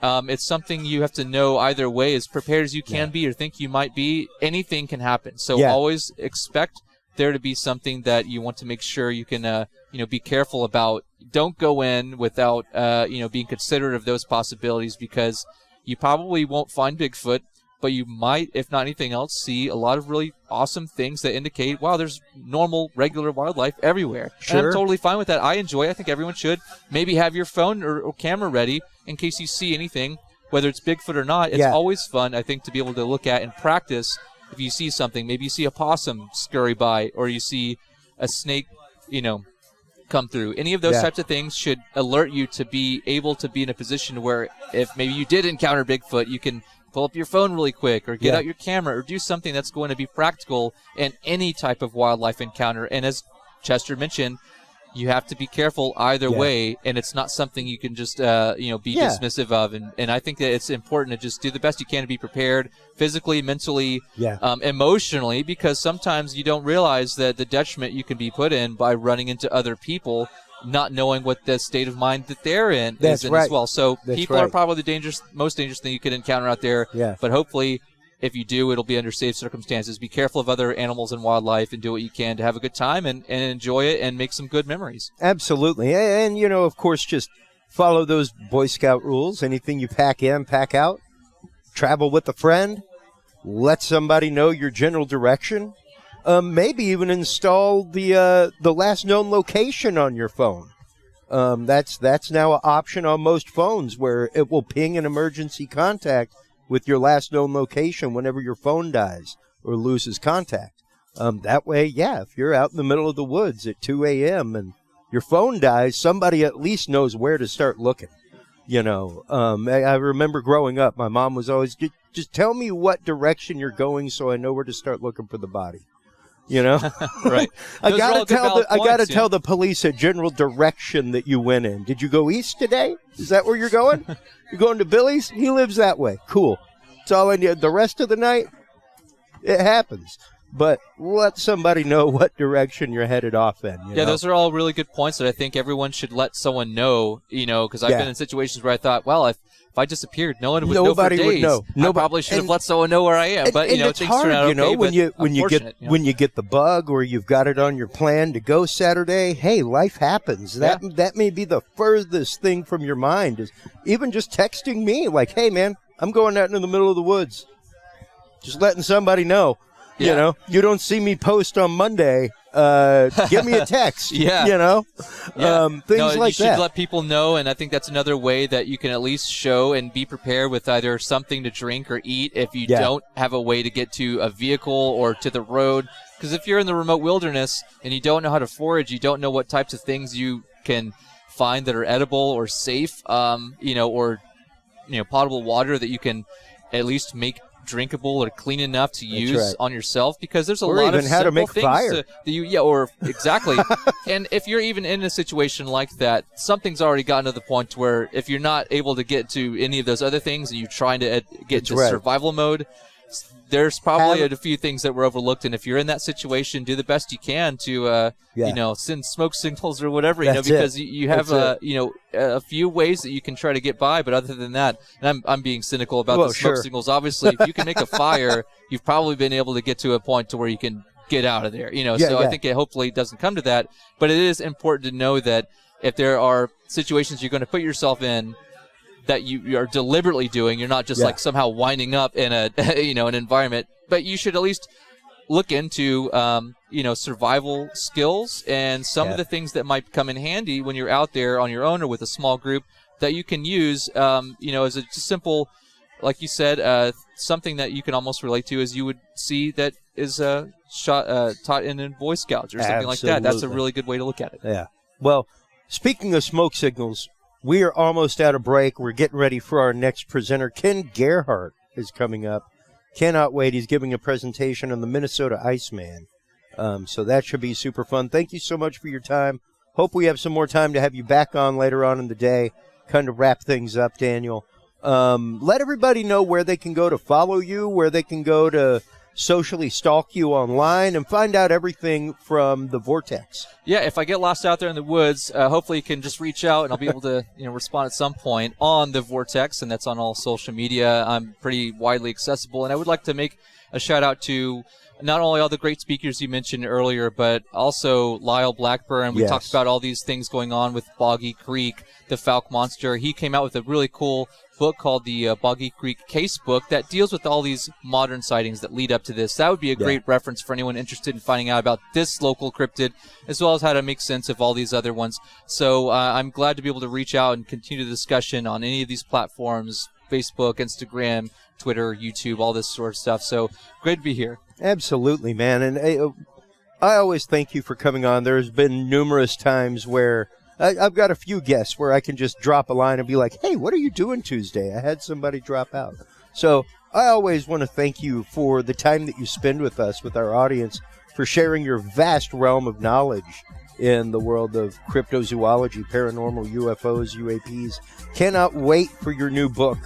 it's something you have to know either way, as prepared as you can be or think you might be. Anything can happen. So always expect there to be something that you want to make sure you can be careful about. Don't go in without being considerate of those possibilities, because you probably won't find Bigfoot, but you might, if not anything else, see a lot of really awesome things that indicate, wow, there's normal, regular wildlife everywhere. Sure. And I'm totally fine with that. I think everyone should maybe have your phone or camera ready in case you see anything, whether it's Bigfoot or not. It's always fun, I think, to be able to look at and practice. If you see something, maybe you see a possum scurry by, or you see a snake, come through. Any of those types of things should alert you to be able to be in a position where if maybe you did encounter Bigfoot, you can pull up your phone really quick, or get out your camera, or do something that's going to be practical in any type of wildlife encounter. And as Chester mentioned, you have to be careful either way, and it's not something you can just be dismissive of. And I think that it's important to just do the best you can to be prepared physically, mentally, emotionally, because sometimes you don't realize that the detriment you can be put in by running into other people, not knowing what the state of mind that they're in is in as well. So people are probably the most dangerous thing you could encounter out there. But hopefully, if you do, it'll be under safe circumstances. Be careful of other animals and wildlife, and do what you can to have a good time and enjoy it and make some good memories. Absolutely. And, of course, just follow those Boy Scout rules. Anything you pack in, pack out. Travel with a friend. Let somebody know your general direction. Maybe even install the last known location on your phone. That's now an option on most phones, where it will ping an emergency contact with your last known location whenever your phone dies or loses contact. That way, if you're out in the middle of the woods at 2 a.m. and your phone dies, somebody at least knows where to start looking. I remember growing up, my mom was always, just tell me what direction you're going so I know where to start looking for the body. Right. I gotta tell the police a general direction that you went in. Did you go east today? Is that where you're going? You're going to Billy's? He lives that way. Cool. That's all I need. The rest of the night, it happens. But let somebody know what direction you're headed off in. You know? Those are all really good points that I think everyone should let someone know, because I've been in situations where I thought, well, if I disappeared, no one would know for days. Would know. I probably should have let someone know where I am. But, it's things hard, turn out okay, when you get the bug, or you've got it on your plan to go Saturday, hey, life happens. That may be the furthest thing from your mind, is even just texting me like, hey, man, I'm going out into the middle of the woods. Just letting somebody know. You don't see me post on Monday. Give me a text. Things like that. You should let people know, and I think that's another way that you can at least show and be prepared with either something to drink or eat if you don't have a way to get to a vehicle or to the road. Because if you're in the remote wilderness and you don't know how to forage, you don't know what types of things you can find that are edible or safe, or potable water that you can at least make drinkable or clean enough to use on yourself, because there's a or lot even of how to make things fire. Exactly. And if you're even in a situation like that, something's already gotten to the point where if you're not able to get to any of those other things and you're trying to get to survival mode, there's probably a few things that were overlooked. And if you're in that situation, do the best you can to send smoke signals or whatever, because you have a few ways that you can try to get by. But other than that, and I'm being cynical about the smoke signals. Obviously, if you can make a fire, you've probably been able to get to a point to where you can get out of there. I think it hopefully doesn't come to that. But it is important to know that if there are situations you're going to put yourself in that you are deliberately doing, you're not just like somehow winding up in a an environment, but you should at least look into survival skills and some of the things that might come in handy when you're out there on your own or with a small group that you can use as a just simple, like you said, something that you can almost relate to, as you would see that is taught in Boy Scouts or something like that. That's a really good way to look at it. Yeah. Well, speaking of smoke signals, we are almost out of break. We're getting ready for our next presenter. Ken Gerhardt is coming up. Cannot wait. He's giving a presentation on the Minnesota Iceman. So that should be super fun. Thank you so much for your time. Hope we have some more time to have you back on later on in the day, kind of wrap things up, Daniel. Let everybody know where they can go to follow you, where they can go to socially stalk you online and find out everything from the Vortex. Yeah, if I get lost out there in the woods, hopefully you can just reach out and I'll be able to respond at some point on the Vortex, and that's on all social media. I'm pretty widely accessible, and I would like to make a shout out to not only all the great speakers you mentioned earlier, but also Lyle Blackburn. We talked about all these things going on with Boggy Creek, the Fouke Monster. He came out with a really cool book called the Boggy Creek Case Book that deals with all these modern sightings that lead up to this. That would be a great reference for anyone interested in finding out about this local cryptid, as well as how to make sense of all these other ones. So I'm glad to be able to reach out and continue the discussion on any of these platforms, Facebook, Instagram, Twitter, YouTube, all this sort of stuff. So great to be here. Absolutely, man. And I always thank you for coming on. There's been numerous times where I've got a few guests where I can just drop a line and be like, hey, what are you doing Tuesday? I had somebody drop out. So I always want to thank you for the time that you spend with us, with our audience, for sharing your vast realm of knowledge in the world of cryptozoology, paranormal, UFOs, UAPs. Cannot wait for your new book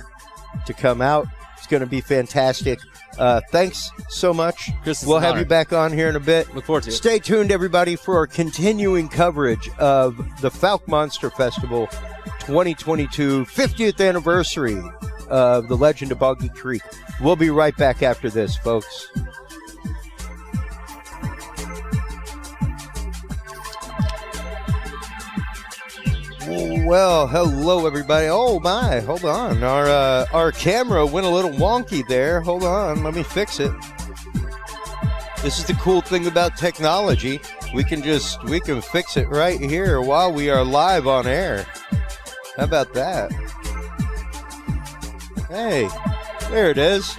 to come out. It's going to be fantastic. Thanks so much. Chris, we'll have you back on here in a bit. Look forward to it. Stay tuned, everybody, for our continuing coverage of the Fouke Monster Festival 2022 50th anniversary of the Legend of Boggy Creek. We'll be right back after this, folks. Well, hello, everybody. Oh, my. Hold on. Our camera went a little wonky there. Hold on. Let me fix it. This is the cool thing about technology. We can fix it right here while we are live on air. How about that? Hey, there it is.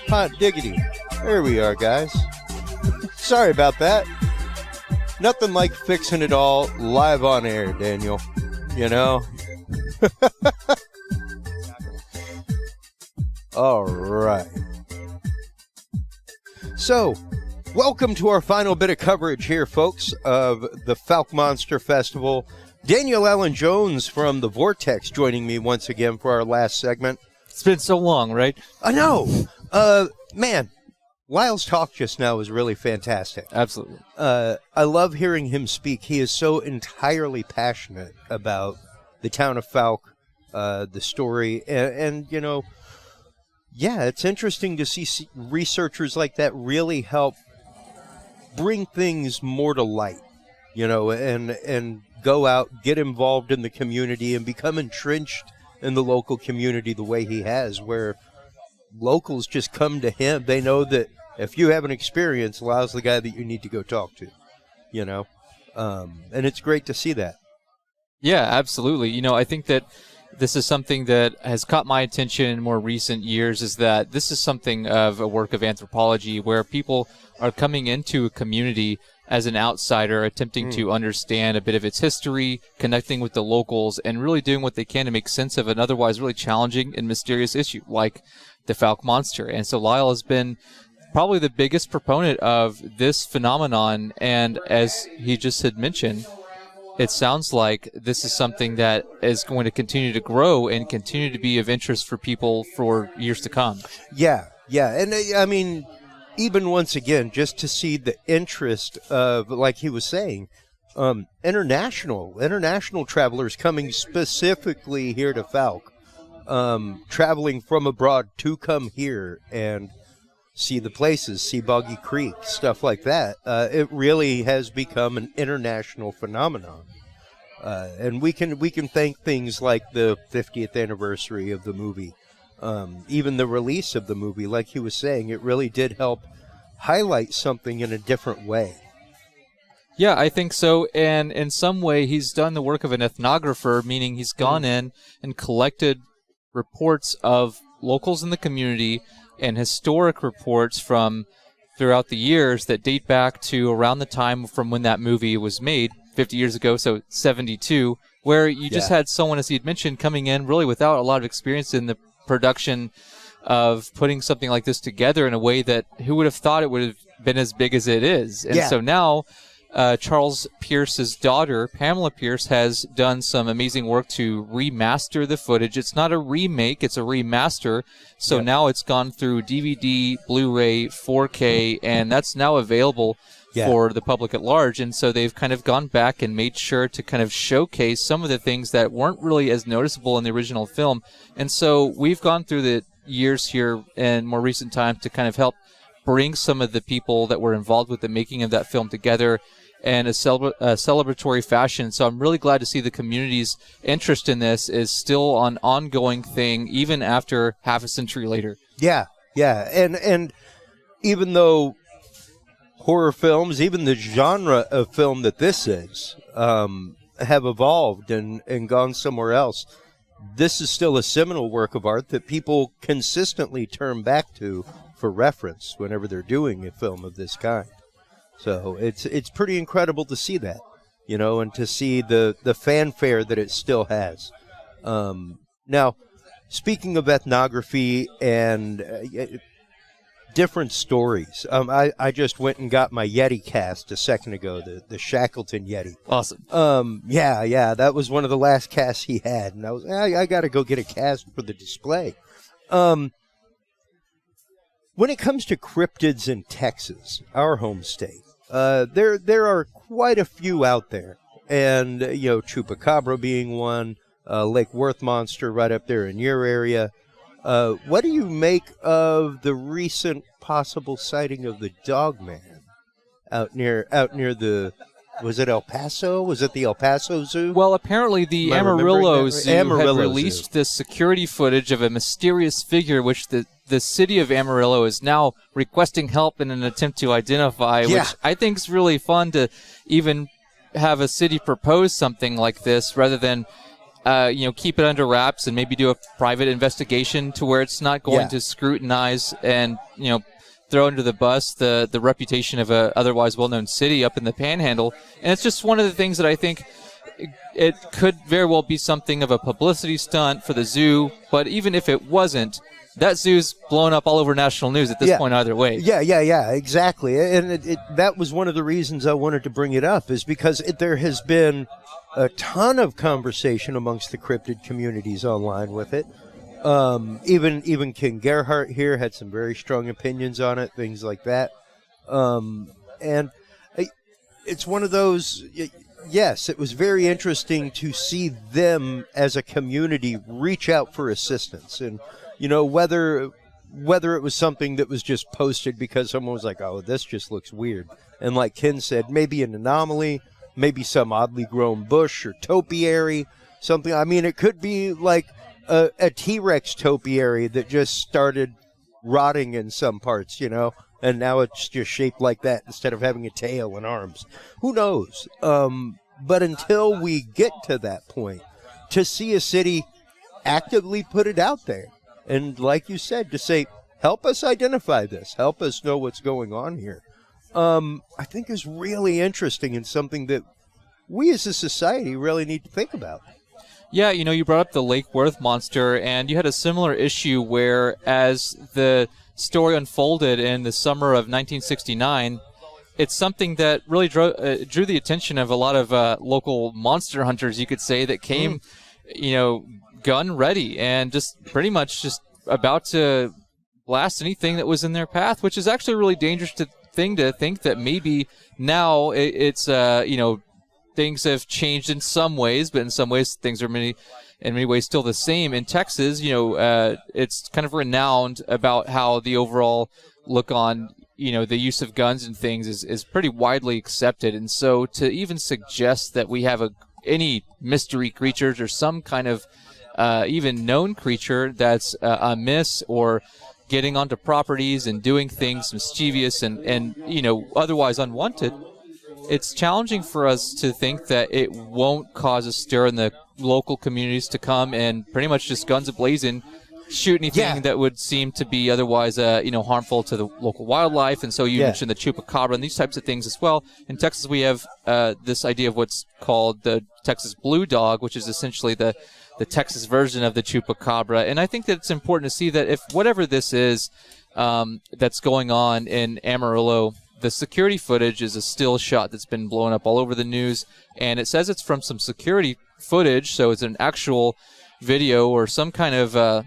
Hot diggity. There we are, guys. Sorry about that. Nothing like fixing it all live on air, Daniel. You know? All right. So, welcome to our final bit of coverage here, folks, of the Fouke Monster Festival. Daniel Allen Jones from the Vortex joining me once again for our last segment. It's been so long, right? I know. Man, Lyle's talk just now was really fantastic. Absolutely. I love hearing him speak. He is so entirely passionate about the town of Fouke, the story, and you know, yeah, it's interesting to see researchers like that really help bring things more to light, you know, and go out, get involved in the community, and become entrenched in the local community the way he has, where locals just come to him. They know that if you have an experience, Lyle's the guy that you need to go talk to, you know, and it's great to see that. Yeah, absolutely. You know, I think that this is something that has caught my attention in more recent years, is that this is something of a work of anthropology where people are coming into a community as an outsider, attempting to understand a bit of its history, connecting with the locals, and really doing what they can to make sense of an otherwise really challenging and mysterious issue, like the Fouke Monster. And so Lyle has been probably the biggest proponent of this phenomenon, and as he just had mentioned, it sounds like this is something that is going to continue to grow and continue to be of interest for people for years to come. Yeah, and I mean, even once again, just to see the interest of, like he was saying, international travelers coming specifically here to Fouke, traveling from abroad to come here and see the places, see Boggy Creek, stuff like that. It really has become an international phenomenon. And we can thank things like the 50th anniversary of the movie, even the release of the movie. Like he was saying, it really did help highlight something in a different way. Yeah, I think so. And in some way, he's done the work of an ethnographer, meaning he's gone in and collected reports of locals in the community and historic reports from throughout the years that date back to around the time from when that movie was made, 50 years ago, so 72, where you just had someone, as he had mentioned, coming in really without a lot of experience in the production of putting something like this together in a way that who would have thought it would have been as big as it is. And so now Charles Pierce's daughter, Pamela Pierce, has done some amazing work to remaster the footage. It's not a remake, it's a remaster. So now it's gone through DVD, Blu-ray, 4K, and that's now available for the public at large. And so they've kind of gone back and made sure to kind of showcase some of the things that weren't really as noticeable in the original film. And so we've gone through the years here in more recent time to kind of help bring some of the people that were involved with the making of that film together in a celebratory fashion. So I'm really glad to see the community's interest in this is still an ongoing thing, even after half a century later. Yeah. And even though horror films, even the genre of film that this is, have evolved and gone somewhere else, this is still a seminal work of art that people consistently turn back to for reference whenever they're doing a film of this kind. So it's pretty incredible to see that, you know, and to see the fanfare that it still has. Now, speaking of ethnography and different stories, I just went and got my Yeti cast a second ago, the Shackleton Yeti. Awesome. Yeah, that was one of the last casts he had, and I got to go get a cast for the display. When it comes to cryptids in Texas, our home state, there are quite a few out there, and you know, Chupacabra being one, Lake Worth Monster right up there in your area. What do you make of the recent possible sighting of the Dogman out near the? Was it El Paso? Was it the El Paso Zoo? Well, apparently the Amarillo Zoo had released this security footage of a mysterious figure, which the city of Amarillo is now requesting help in an attempt to identify, which I think is really fun to even have a city propose something like this rather than keep it under wraps and maybe do a private investigation to where it's not going to scrutinize and, throw under the bus the reputation of a otherwise well-known city up in the Panhandle. And it's just one of the things that I think it could very well be something of a publicity stunt for the zoo. But even if it wasn't, that zoo's blown up all over national news at this point either way. Yeah, exactly. And that was one of the reasons I wanted to bring it up, is because there has been a ton of conversation amongst the cryptid communities online with it. Even King Gerhardt here had some very strong opinions on it, things like that. And it's one of those, yes, it was very interesting to see them as a community reach out for assistance. And, whether it was something that was just posted because someone was like, oh, this just looks weird. And like Ken said, maybe an anomaly, maybe some oddly grown bush or topiary, something. I mean, it could be like a T-Rex topiary that just started rotting in some parts, and now it's just shaped like that instead of having a tail and arms. Who knows? But until we get to that point, to see a city actively put it out there, and like you said, to say, help us identify this, help us know what's going on here, I think is really interesting and something that we as a society really need to think about. Yeah, you brought up the Lake Worth monster, and you had a similar issue where, as the story unfolded in the summer of 1969, it's something that really drew the attention of a lot of local monster hunters, you could say, that came, gun ready and just pretty much just about to blast anything that was in their path, which is actually a really dangerous thing to think that maybe now it's things have changed in some ways, but in some ways things are in many ways still the same. In Texas, it's kind of renowned about how the overall look on, the use of guns and things is pretty widely accepted. And so to even suggest that we have any mystery creatures or some kind of even known creature that's amiss or getting onto properties and doing things mischievous and otherwise unwanted, it's challenging for us to think that it won't cause a stir in the local communities to come and pretty much just guns a-blazing shoot anything that would seem to be otherwise harmful to the local wildlife. And so you mentioned the chupacabra and these types of things as well. In Texas, we have this idea of what's called the Texas blue dog, which is essentially the Texas version of the chupacabra. And I think that it's important to see that if whatever this is that's going on in Amarillo, the security footage is a still shot that's been blown up all over the news, and it says it's from some security footage, so it's an actual video or some kind of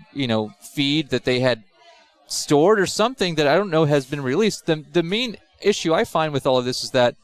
feed that they had stored or something that I don't know has been released. The main issue I find with all of this is that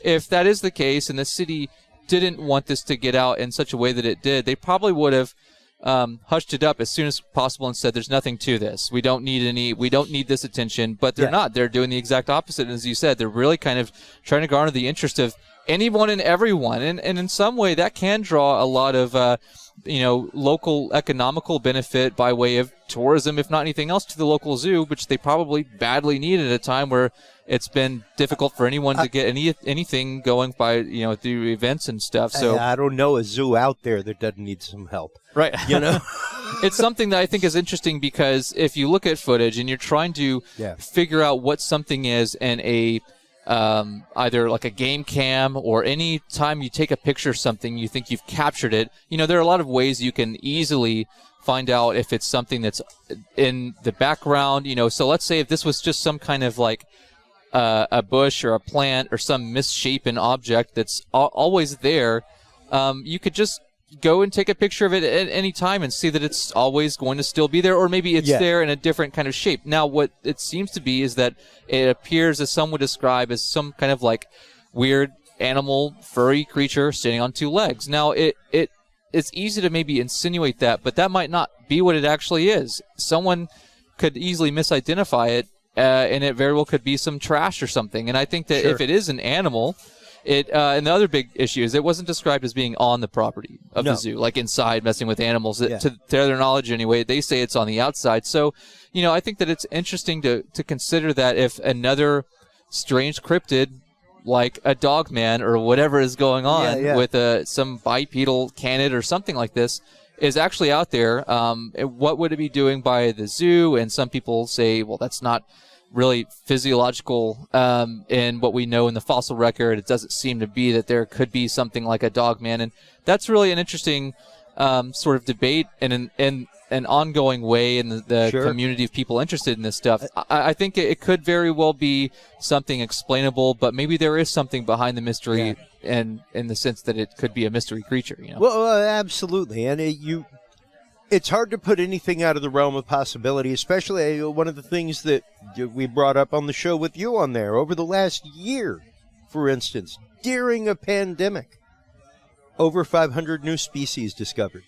if that is the case and the city didn't want this to get out in such a way that it did, they probably would have hushed it up as soon as possible and said, there's nothing to this. We don't need this attention. But they're not. They're doing the exact opposite. And as you said, they're really kind of trying to garner the interest of anyone and everyone. And in some way, that can draw a lot of, local economical benefit by way of tourism, if not anything else, to the local zoo, which they probably badly need at a time where it's been difficult for anyone to get anything going by, through events and stuff. So I don't know a zoo out there that doesn't need some help. Right. It's something that I think is interesting because if you look at footage and you're trying to figure out what something is in a either like a game cam or any time you take a picture of something, you think you've captured it. There are a lot of ways you can easily find out if it's something that's in the background. So let's say if this was just some kind of like a bush or a plant or some misshapen object that's always there, you could just go and take a picture of it at any time and see that it's always going to still be there, or maybe it's there in a different kind of shape. Now, what it seems to be is that it appears, as some would describe, as some kind of like weird animal, furry creature standing on two legs. Now, it's easy to maybe insinuate that, but that might not be what it actually is. Someone could easily misidentify it, and it very well could be some trash or something. And I think that if it is an animal, and the other big issue is it wasn't described as being on the property of the zoo, like inside messing with animals. To their knowledge anyway, they say it's on the outside. So, I think that it's interesting to consider that if another strange cryptid, like a dogman or whatever is going on with some bipedal canid or something like this, is actually out there, what would it be doing by the zoo? And some people say, well, that's not really physiological in what we know in the fossil record. It doesn't seem to be that there could be something like a dogman, and that's really an interesting sort of debate and an ongoing way in the community of people interested in this stuff. I think it could very well be something explainable, but maybe there is something behind the mystery, and in the sense that it could be a mystery creature. Well, absolutely, and it's hard to put anything out of the realm of possibility, especially one of the things that we brought up on the show with you on there over the last year, for instance, during a pandemic, over 500 new species discovered.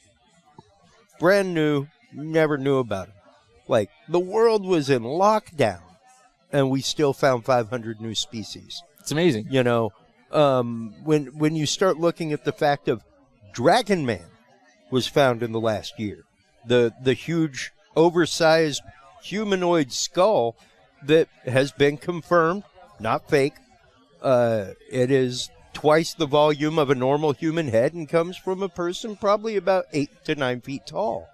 Brand new, never knew about them. Like, the world was in lockdown, and we still found 500 new species. It's amazing. When you start looking at the fact of Dragon Man was found in the last year. The huge, oversized humanoid skull that has been confirmed, not fake. It is twice the volume of a normal human head and comes from a person probably about 8 to 9 feet tall.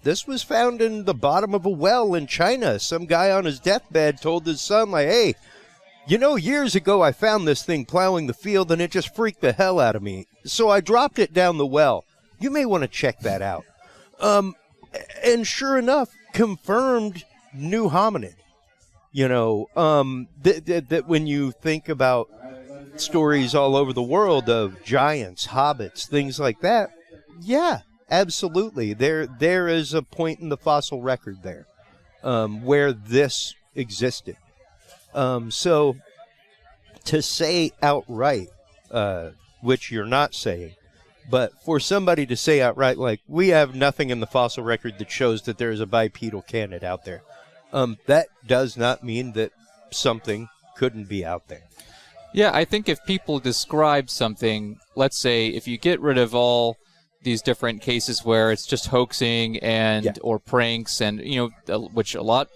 This was found in the bottom of a well in China. Some guy on his deathbed told his son, like, hey, years ago I found this thing plowing the field and it just freaked the hell out of me. So I dropped it down the well. You may want to check that out. And sure enough, confirmed new hominid. You know, that when you think about stories all over the world of giants, hobbits, things like that, yeah, absolutely. There is a point in the fossil record there where this existed. So to say outright, which you're not saying, but for somebody to say outright, like, we have nothing in the fossil record that shows that there is a bipedal canid out there, that does not mean that something couldn't be out there. Yeah, I think if people describe something, let's say if you get rid of all these different cases where it's just hoaxing and or pranks and, you know, which a lot,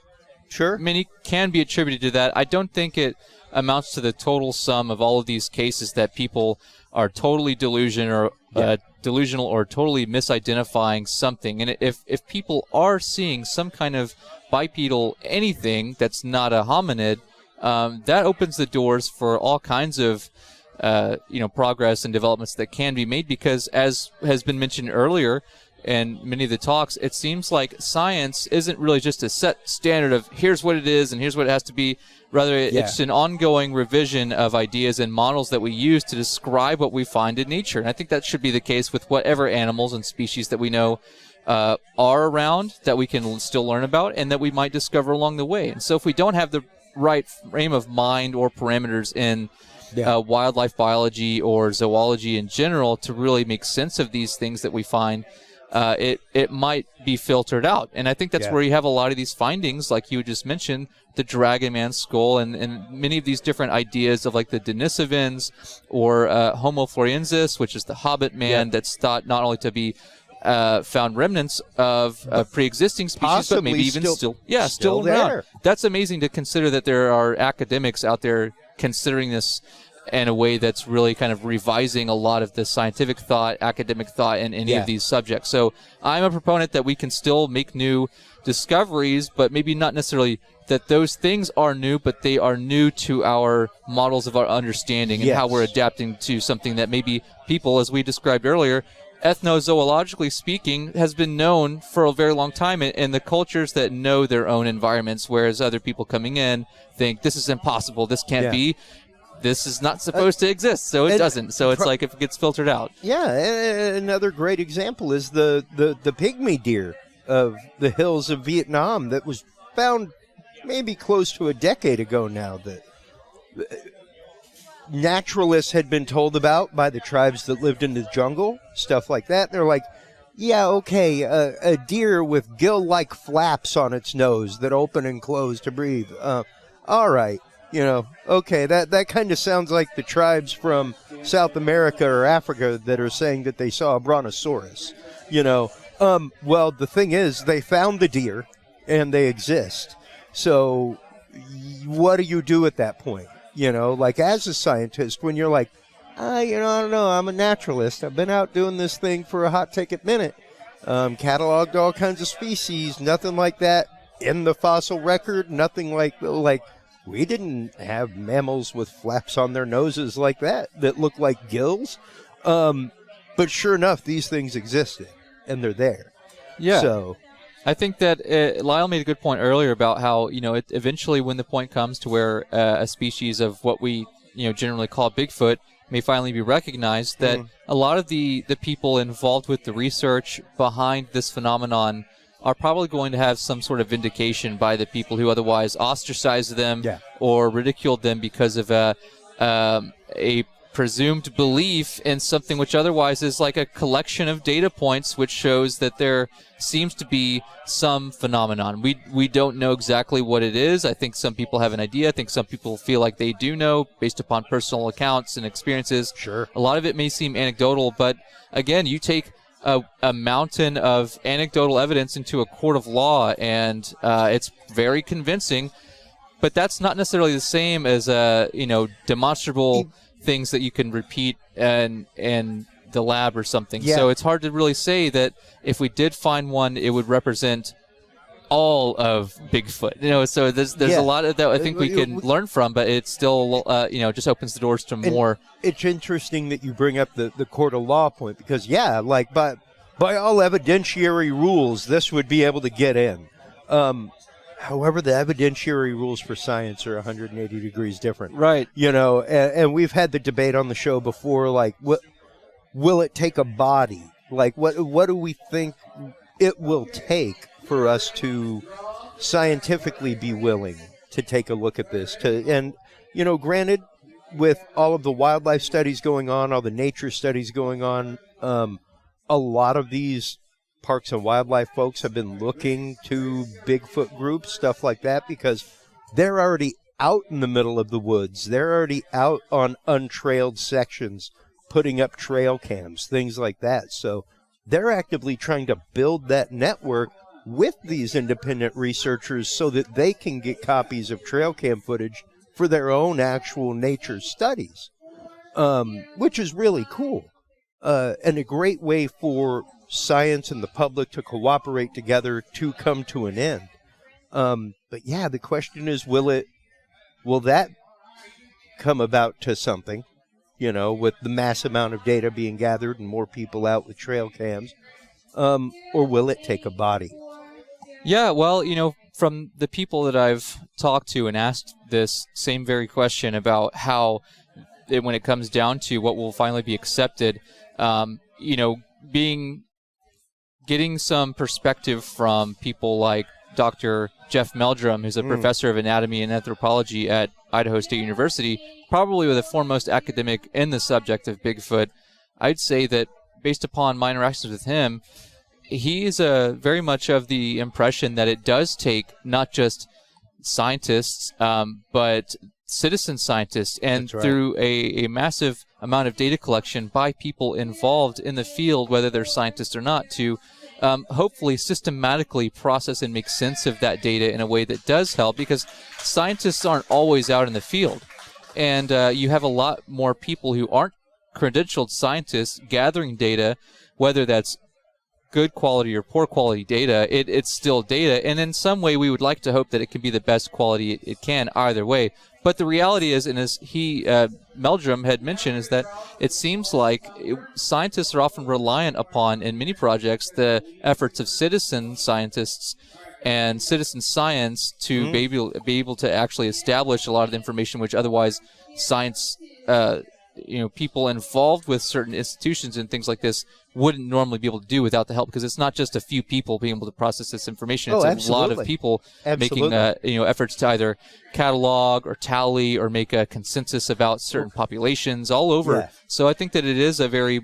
many can be attributed to that. I don't think it amounts to the total sum of all of these cases that people are totally delusional or totally misidentifying something. And if people are seeing some kind of bipedal anything that's not a hominid, that opens the doors for all kinds of progress and developments that can be made, because, as has been mentioned earlier in many of the talks, it seems like science isn't really just a set standard of here's what it is and here's what it has to be. Rather, it's an ongoing revision of ideas and models that we use to describe what we find in nature. And I think that should be the case with whatever animals and species that we know are around, that we can still learn about and that we might discover along the way. And so if we don't have the right frame of mind or parameters in wildlife biology or zoology in general to really make sense of these things that we find, it might be filtered out. And I think that's where you have a lot of these findings, like you just mentioned, the Dragon Man skull and many of these different ideas of like the Denisovans or Homo floresiensis, which is the Hobbit man that's thought not only to be found remnants of pre-existing species, but maybe even still around. There. That's amazing to consider that there are academics out there considering this in a way that's really kind of revising a lot of the scientific thought, academic thought in any of these subjects. So I'm a proponent that we can still make new discoveries, but maybe not necessarily that those things are new, but they are new to our models of our understanding and how we're adapting to something that maybe people, as we described earlier, ethnozoologically speaking, has been known for a very long time in the cultures that know their own environments, whereas other people coming in think this is impossible, this can't be, this is not supposed to exist, so it doesn't. So it's like if it gets filtered out. Yeah, another great example is the pygmy deer of the hills of Vietnam that was found maybe close to a decade ago now, that naturalists had been told about by the tribes that lived in the jungle, stuff like that. They're like, yeah, okay, a deer with gill-like flaps on its nose that open and close to breathe. All right, you know, okay, that kind of sounds like the tribes from South America or Africa that are saying that they saw a brontosaurus, you know. Well, the thing is, they found the deer, and they exist. So what do you do at that point? You know, like as a scientist, when you're like, I don't know, I'm a naturalist. I've been out doing this thing for a hot ticket minute. Cataloged all kinds of species, nothing like that in the fossil record, nothing like we didn't have mammals with flaps on their noses like that look like gills. But sure enough, these things existed, and they're there. Yeah. So I think that Lyle made a good point earlier about how, eventually when the point comes to where a species of what we, generally call Bigfoot may finally be recognized, that a lot of the people involved with the research behind this phenomenon are probably going to have some sort of vindication by the people who otherwise ostracized them or ridiculed them because of a presumed belief in something which otherwise is like a collection of data points which shows that there seems to be some phenomenon. We don't know exactly what it is. I think some people have an idea. I think some people feel like they do know based upon personal accounts and experiences. Sure. A lot of it may seem anecdotal, but again, you take a mountain of anecdotal evidence into a court of law and it's very convincing, but that's not necessarily the same as demonstrable things that you can repeat in the lab or something. So it's hard to really say that if we did find one, it would represent all of Bigfoot. So there's a lot of that I think we can learn from, but it still just opens the doors to more. It's interesting that you bring up the court of law point, because like by all evidentiary rules, this would be able to get in. However, the evidentiary rules for science are 180 degrees different. Right. And we've had the debate on the show before, like, will it take a body? Like, what do we think it will take for us to scientifically be willing to take a look at this? Granted, with all of the wildlife studies going on, all the nature studies going on, a lot of these parks and wildlife folks have been looking to Bigfoot groups, stuff like that, because they're already out in the middle of the woods. They're already out on untrailed sections, putting up trail cams, things like that. So they're actively trying to build that network with these independent researchers so that they can get copies of trail cam footage for their own actual nature studies, which is really cool. And a great way for science and the public to cooperate together to come to an end. But yeah, the question is, will that come about to something, with the mass amount of data being gathered and more people out with trail cams, or will it take a body? Yeah, well, from the people that I've talked to and asked this same very question about how, when it comes down to what will finally be accepted, getting some perspective from people like Dr. Jeff Meldrum, who's a professor of anatomy and anthropology at Idaho State University, probably the foremost academic in the subject of Bigfoot. I'd say that based upon my interactions with him, he is very much of the impression that it does take not just scientists, but citizen scientists, and through a massive amount of data collection by people involved in the field, whether they're scientists or not, to hopefully systematically process and make sense of that data in a way that does help, because scientists aren't always out in the field. And you have a lot more people who aren't credentialed scientists gathering data, whether that's good quality or poor quality data. It's still data, and in some way we would like to hope that it can be the best quality it can either way. But the reality is, and as Meldrum had mentioned, is that it seems like scientists are often reliant upon, in many projects, the efforts of citizen scientists and citizen science to be able to actually establish a lot of the information which otherwise science people involved with certain institutions and things like this wouldn't normally be able to do without the help, because it's not just a few people being able to process this information. It's a lot of people making efforts to either catalog or tally or make a consensus about certain populations all over. Yeah. So I think that it is a very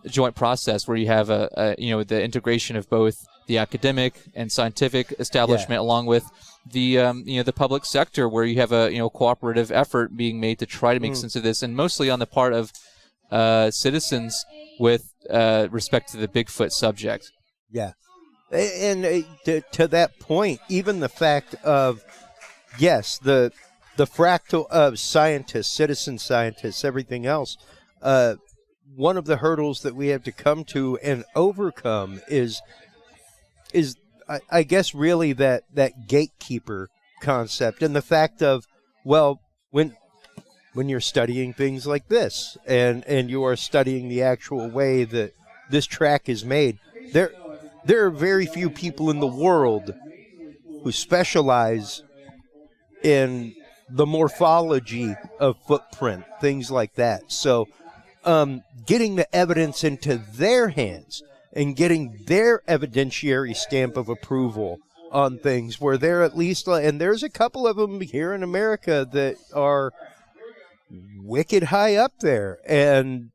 joint process where you have the integration of both the academic and scientific establishment along with the public sector, where you have a cooperative effort being made to try to make sense of this, and mostly on the part of citizens with respect to the Bigfoot subject. Yeah, and to that point, even the fact of the fractal of scientists, citizen scientists, everything else. One of the hurdles that we have to come to and overcome is I guess really that gatekeeper concept, and the fact of, well, when you're studying things like this and you are studying the actual way that this track is made, there are very few people in the world who specialize in the morphology of footprint, things like that. So getting the evidence into their hands and getting their evidentiary stamp of approval on things, where they're at least, and there's a couple of them here in America that are wicked high up there, and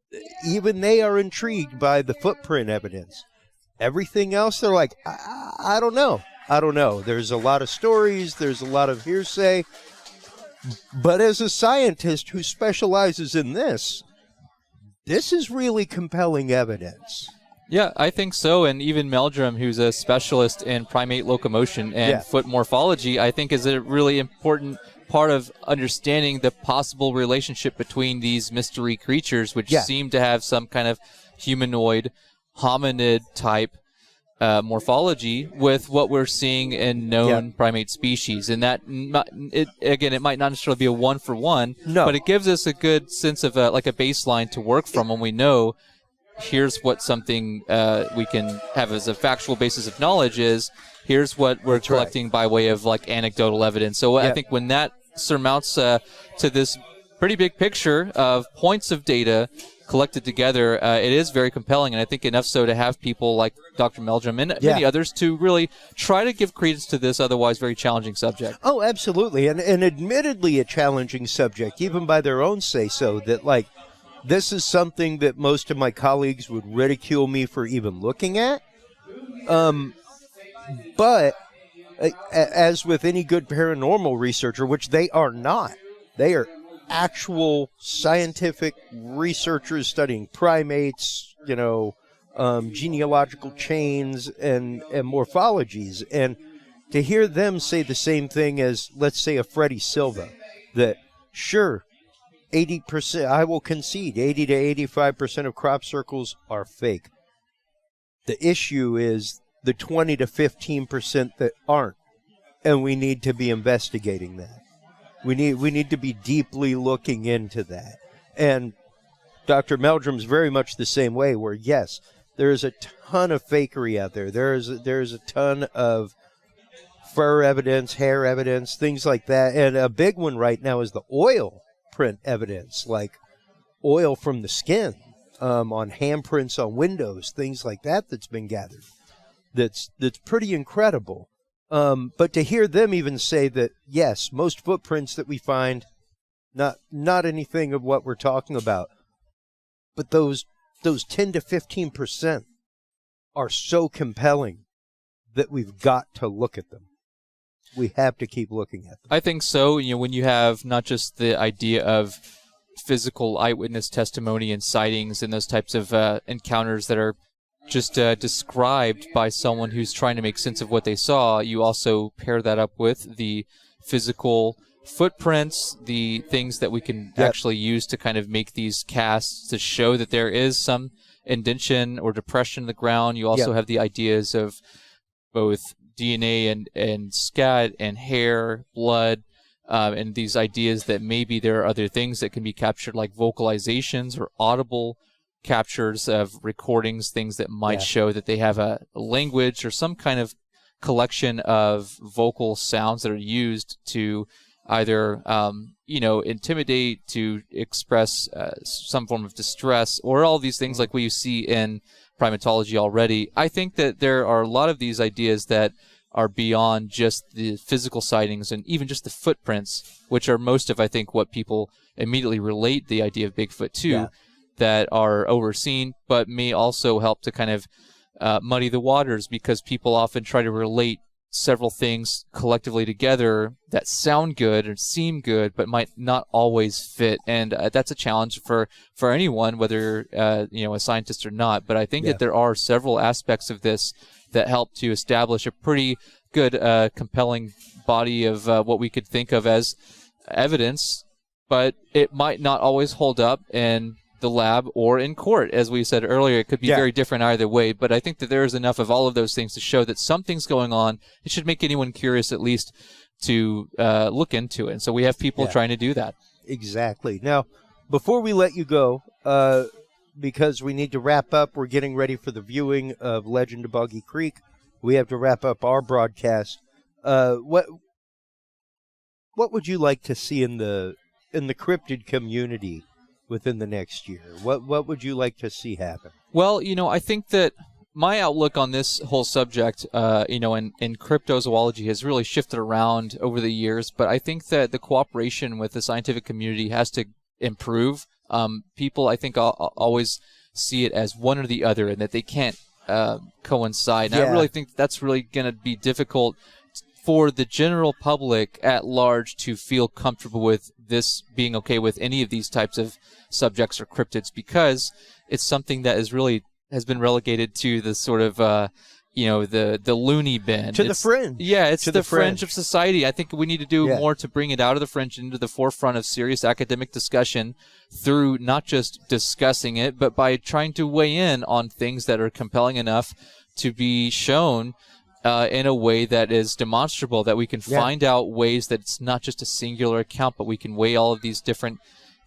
even they are intrigued by the footprint evidence. Everything else, they're like, I don't know. There's a lot of stories, there's a lot of hearsay, but as a scientist who specializes in this is really compelling evidence. Yeah, I think so. And even Meldrum, who's a specialist in primate locomotion and foot morphology, I think is a really important part of understanding the possible relationship between these mystery creatures, which seem to have some kind of humanoid, hominid type morphology with what we're seeing in known primate species, and that it might not necessarily be a one-for-one, but it gives us a good sense of like a baseline to work from when we know here's what something we can have as a factual basis of knowledge is. Here's what we're collecting by way of like anecdotal evidence. So I think when that surmounts to this pretty big picture of points of data collected together, it is very compelling, and I think enough so to have people like Dr. Meldrum and many others to really try to give credence to this otherwise very challenging subject. Oh, absolutely, and admittedly a challenging subject, even by their own say-so, that like this is something that most of my colleagues would ridicule me for even looking at. But as with any good paranormal researcher, which they are not, they are actual scientific researchers studying primates, genealogical chains and morphologies. And to hear them say the same thing as, let's say, a Freddie Silva, that sure, 80%, I will concede, 80 to 85% of crop circles are fake. The issue is the 20 to 15% that aren't, and we need to be investigating that. We need to be deeply looking into that. And Dr. Meldrum's very much the same way, where yes, there is a ton of fakery out there. There is a ton of fur evidence, hair evidence, things like that. And a big one right now is the oil print evidence, like oil from the skin on handprints on windows, things like that that's been gathered. That's pretty incredible. But to hear them even say that, yes, most footprints that we find, not anything of what we're talking about, but those 10 to 15% are so compelling that we've got to look at them. We have to keep looking at them. I think so. When you have not just the idea of physical eyewitness testimony and sightings and those types of encounters that are just described by someone who's trying to make sense of what they saw, you also pair that up with the physical footprints, the things that we can actually use to kind of make these casts to show that there is some indention or depression in the ground. You also have the ideas of both DNA and scat and hair, blood, and these ideas that maybe there are other things that can be captured, like vocalizations or audible captures of recordings, things that might show that they have a language or some kind of collection of vocal sounds that are used to either intimidate, to express some form of distress, or all these things like what you see in primatology already. I think that there are a lot of these ideas that are beyond just the physical sightings and even just the footprints, which are most of, I think, what people immediately relate the idea of Bigfoot to, that are overseen, but may also help to kind of muddy the waters, because people often try to relate several things collectively together that sound good or seem good, but might not always fit. And that's a challenge for anyone, whether a scientist or not. But I think that there are several aspects of this that help to establish a pretty good, compelling body of what we could think of as evidence, but it might not always hold up in the lab or in court. As we said earlier, it could be very different either way, but I think that there is enough of all of those things to show that something's going on. It should make anyone curious, at least, to look into it. And so we have people trying to do that. Exactly. Now, before we let you go, because we need to wrap up, we're getting ready for the viewing of Legend of Boggy Creek. We have to wrap up our broadcast. What would you like to see in the cryptid community within the next year? What would you like to see happen? Well, I think that my outlook on this whole subject, in cryptozoology has really shifted around over the years, but I think that the cooperation with the scientific community has to improve. People, I think, always see it as one or the other, and that they can't coincide. And I really think that's really going to be difficult for the general public at large to feel comfortable with this being okay with any of these types of subjects or cryptids, because it's something that has been relegated to the sort of the loony bin, the fringe. Yeah, it's the fringe of society. I think we need to do more to bring it out of the fringe into the forefront of serious academic discussion, through not just discussing it, but by trying to weigh in on things that are compelling enough to be shown in a way that is demonstrable, that we can find out ways that it's not just a singular account, but we can weigh all of these different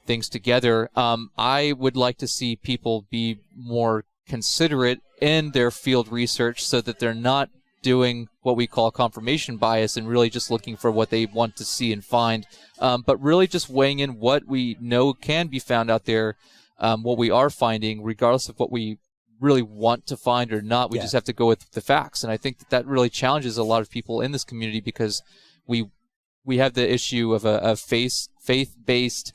things together. I would like to see people be more considerate in their field research so that they're not doing what we call confirmation bias and really just looking for what they want to see and find, but really just weighing in what we know can be found out there, what we are finding, regardless of what we really want to find or not. We just have to go with the facts. And I think that really challenges a lot of people in this community, because we have the issue of a faith-based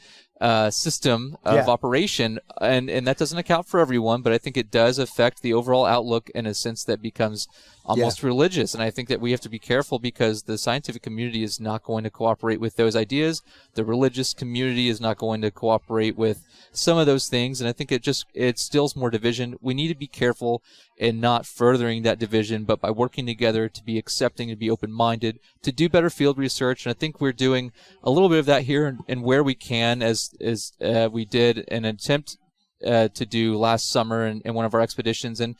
system of operation, and that doesn't account for everyone, but I think it does affect the overall outlook in a sense that becomes almost religious. And I think that we have to be careful, because the scientific community is not going to cooperate with those ideas. The religious community is not going to cooperate with some of those things, and I think it instills more division. We need to be careful in not furthering that division, but by working together to be accepting, to be open-minded, to do better field research. And I think we're doing a little bit of that here and where we can, as we did an attempt to do last summer in one of our expeditions, and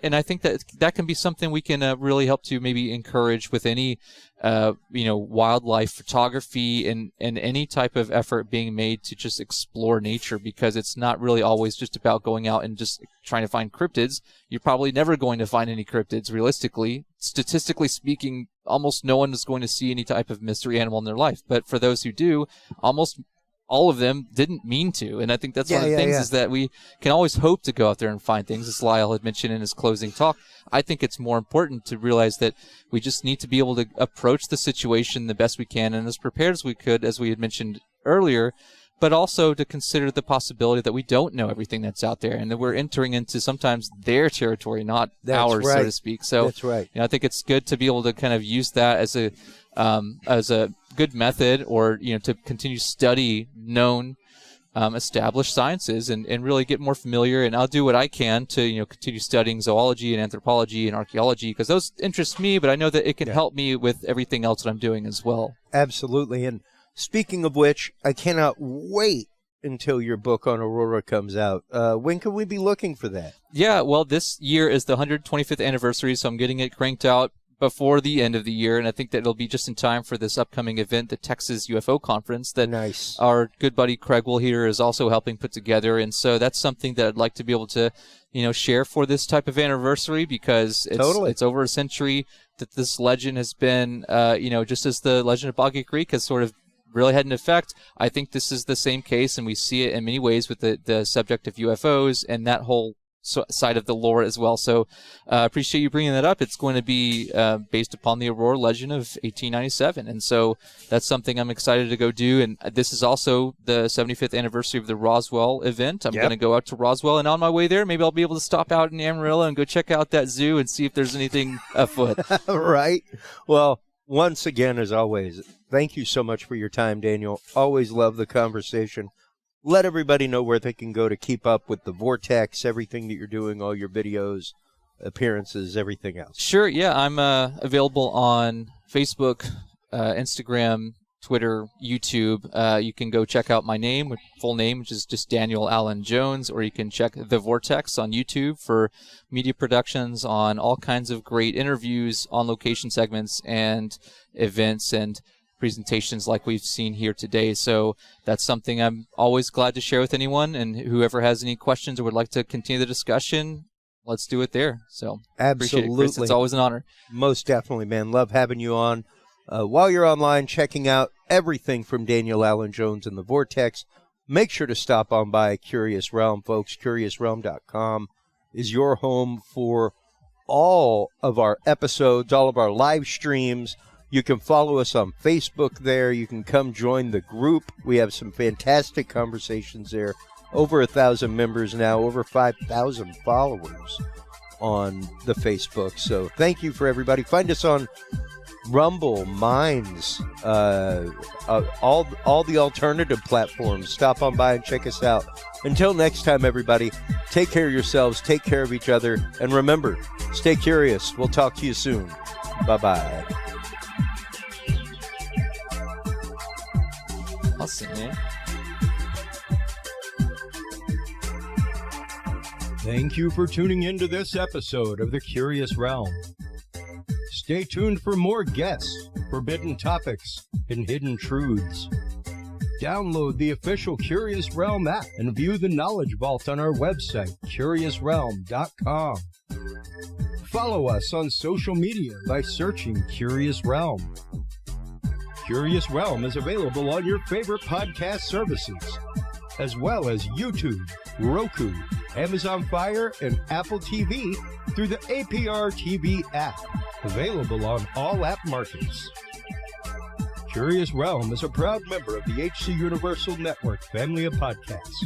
I think that can be something we can really help to maybe encourage with any wildlife photography and any type of effort being made to just explore nature, because it's not really always just about going out and just trying to find cryptids. You're probably never going to find any cryptids realistically. Statistically speaking, almost no one is going to see any type of mystery animal in their life, but for those who do, almost all of them didn't mean to. And I think that's one of the things is that we can always hope to go out there and find things, as Lyle had mentioned in his closing talk. I think it's more important to realize that we just need to be able to approach the situation the best we can and as prepared as we could, as we had mentioned earlier, but also to consider the possibility that we don't know everything that's out there, and that we're entering into sometimes their territory, not ours, so to speak. So that's right. I think it's good to be able to kind of use that as a good method, or to continue to study known established sciences and really get more familiar. And I'll do what I can to continue studying zoology and anthropology and archaeology, because those interest me, but I know that it can help me with everything else that I'm doing as well. Absolutely. And speaking of which, I cannot wait until your book on Aurora comes out. When can we be looking for that? Yeah, well, this year is the 125th anniversary, so I'm getting it cranked out before the end of the year, and I think that it'll be just in time for this upcoming event, the Texas UFO Conference, that our good buddy Craig Will here is also helping put together. And so that's something that I'd like to be able to, share for this type of anniversary, because it's over a century that this legend has been, just as the Legend of Boggy Creek has sort of really had an effect. I think this is the same case, and we see it in many ways with the subject of UFOs and that whole side of the lore as well. So appreciate you bringing that up. It's going to be based upon the Aurora legend of 1897, and so that's something I'm excited to go do. And this is also the 75th anniversary of the Roswell event. I'm going to go out to Roswell, and on my way there, maybe I'll be able to stop out in Amarillo and go check out that zoo and see if there's anything afoot. Right. Well, once again, as always, thank you so much for your time, Daniel. Always love the conversation. Let everybody know where they can go to keep up with the Vortex, everything that you're doing, all your videos, appearances, everything else. Sure, yeah. I'm available on Facebook, Instagram, Twitter, YouTube. You can go check out my name, full name, which is just Daniel Allen Jones, or you can check The Vortex on YouTube for media productions on all kinds of great interviews, on-location segments, and events, and presentations like we've seen here today. So that's something I'm always glad to share with anyone, and whoever has any questions or would like to continue the discussion, let's do it there. So absolutely, appreciate it, Chris. It's always an honor. Most definitely, man. Love having you on. While you're online checking out everything from Daniel Allen Jones and the Vortex, make sure to stop on by Curious Realm, folks. CuriousRealm.com is your home for all of our episodes, all of our live streams. You can follow us on Facebook there. You can come join the group. We have some fantastic conversations there. Over 1,000 members now, over 5,000 followers on the Facebook. So thank you for everybody. Find us on Rumble, Minds, all the alternative platforms. Stop on by and check us out. Until next time, everybody, take care of yourselves, take care of each other, and remember, stay curious. We'll talk to you soon. Bye-bye. Awesome, man. Thank you for tuning in to this episode of The Curious Realm. Stay tuned for more guests, forbidden topics, and hidden truths. Download the official Curious Realm app and view the Knowledge Vault on our website, curiousrealm.com. Follow us on social media by searching Curious Realm. Curious Realm is available on your favorite podcast services, as well as YouTube, Roku, Amazon Fire, and Apple TV through the APR TV app, available on all app markets. Curious Realm is a proud member of the HC Universal Network family of podcasts.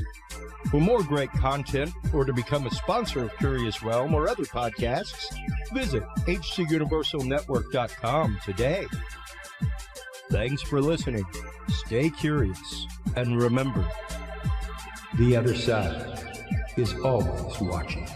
For more great content or to become a sponsor of Curious Realm or other podcasts, visit hcuniversalnetwork.com today. Thanks for listening. Stay curious. And remember, the other side is always watching.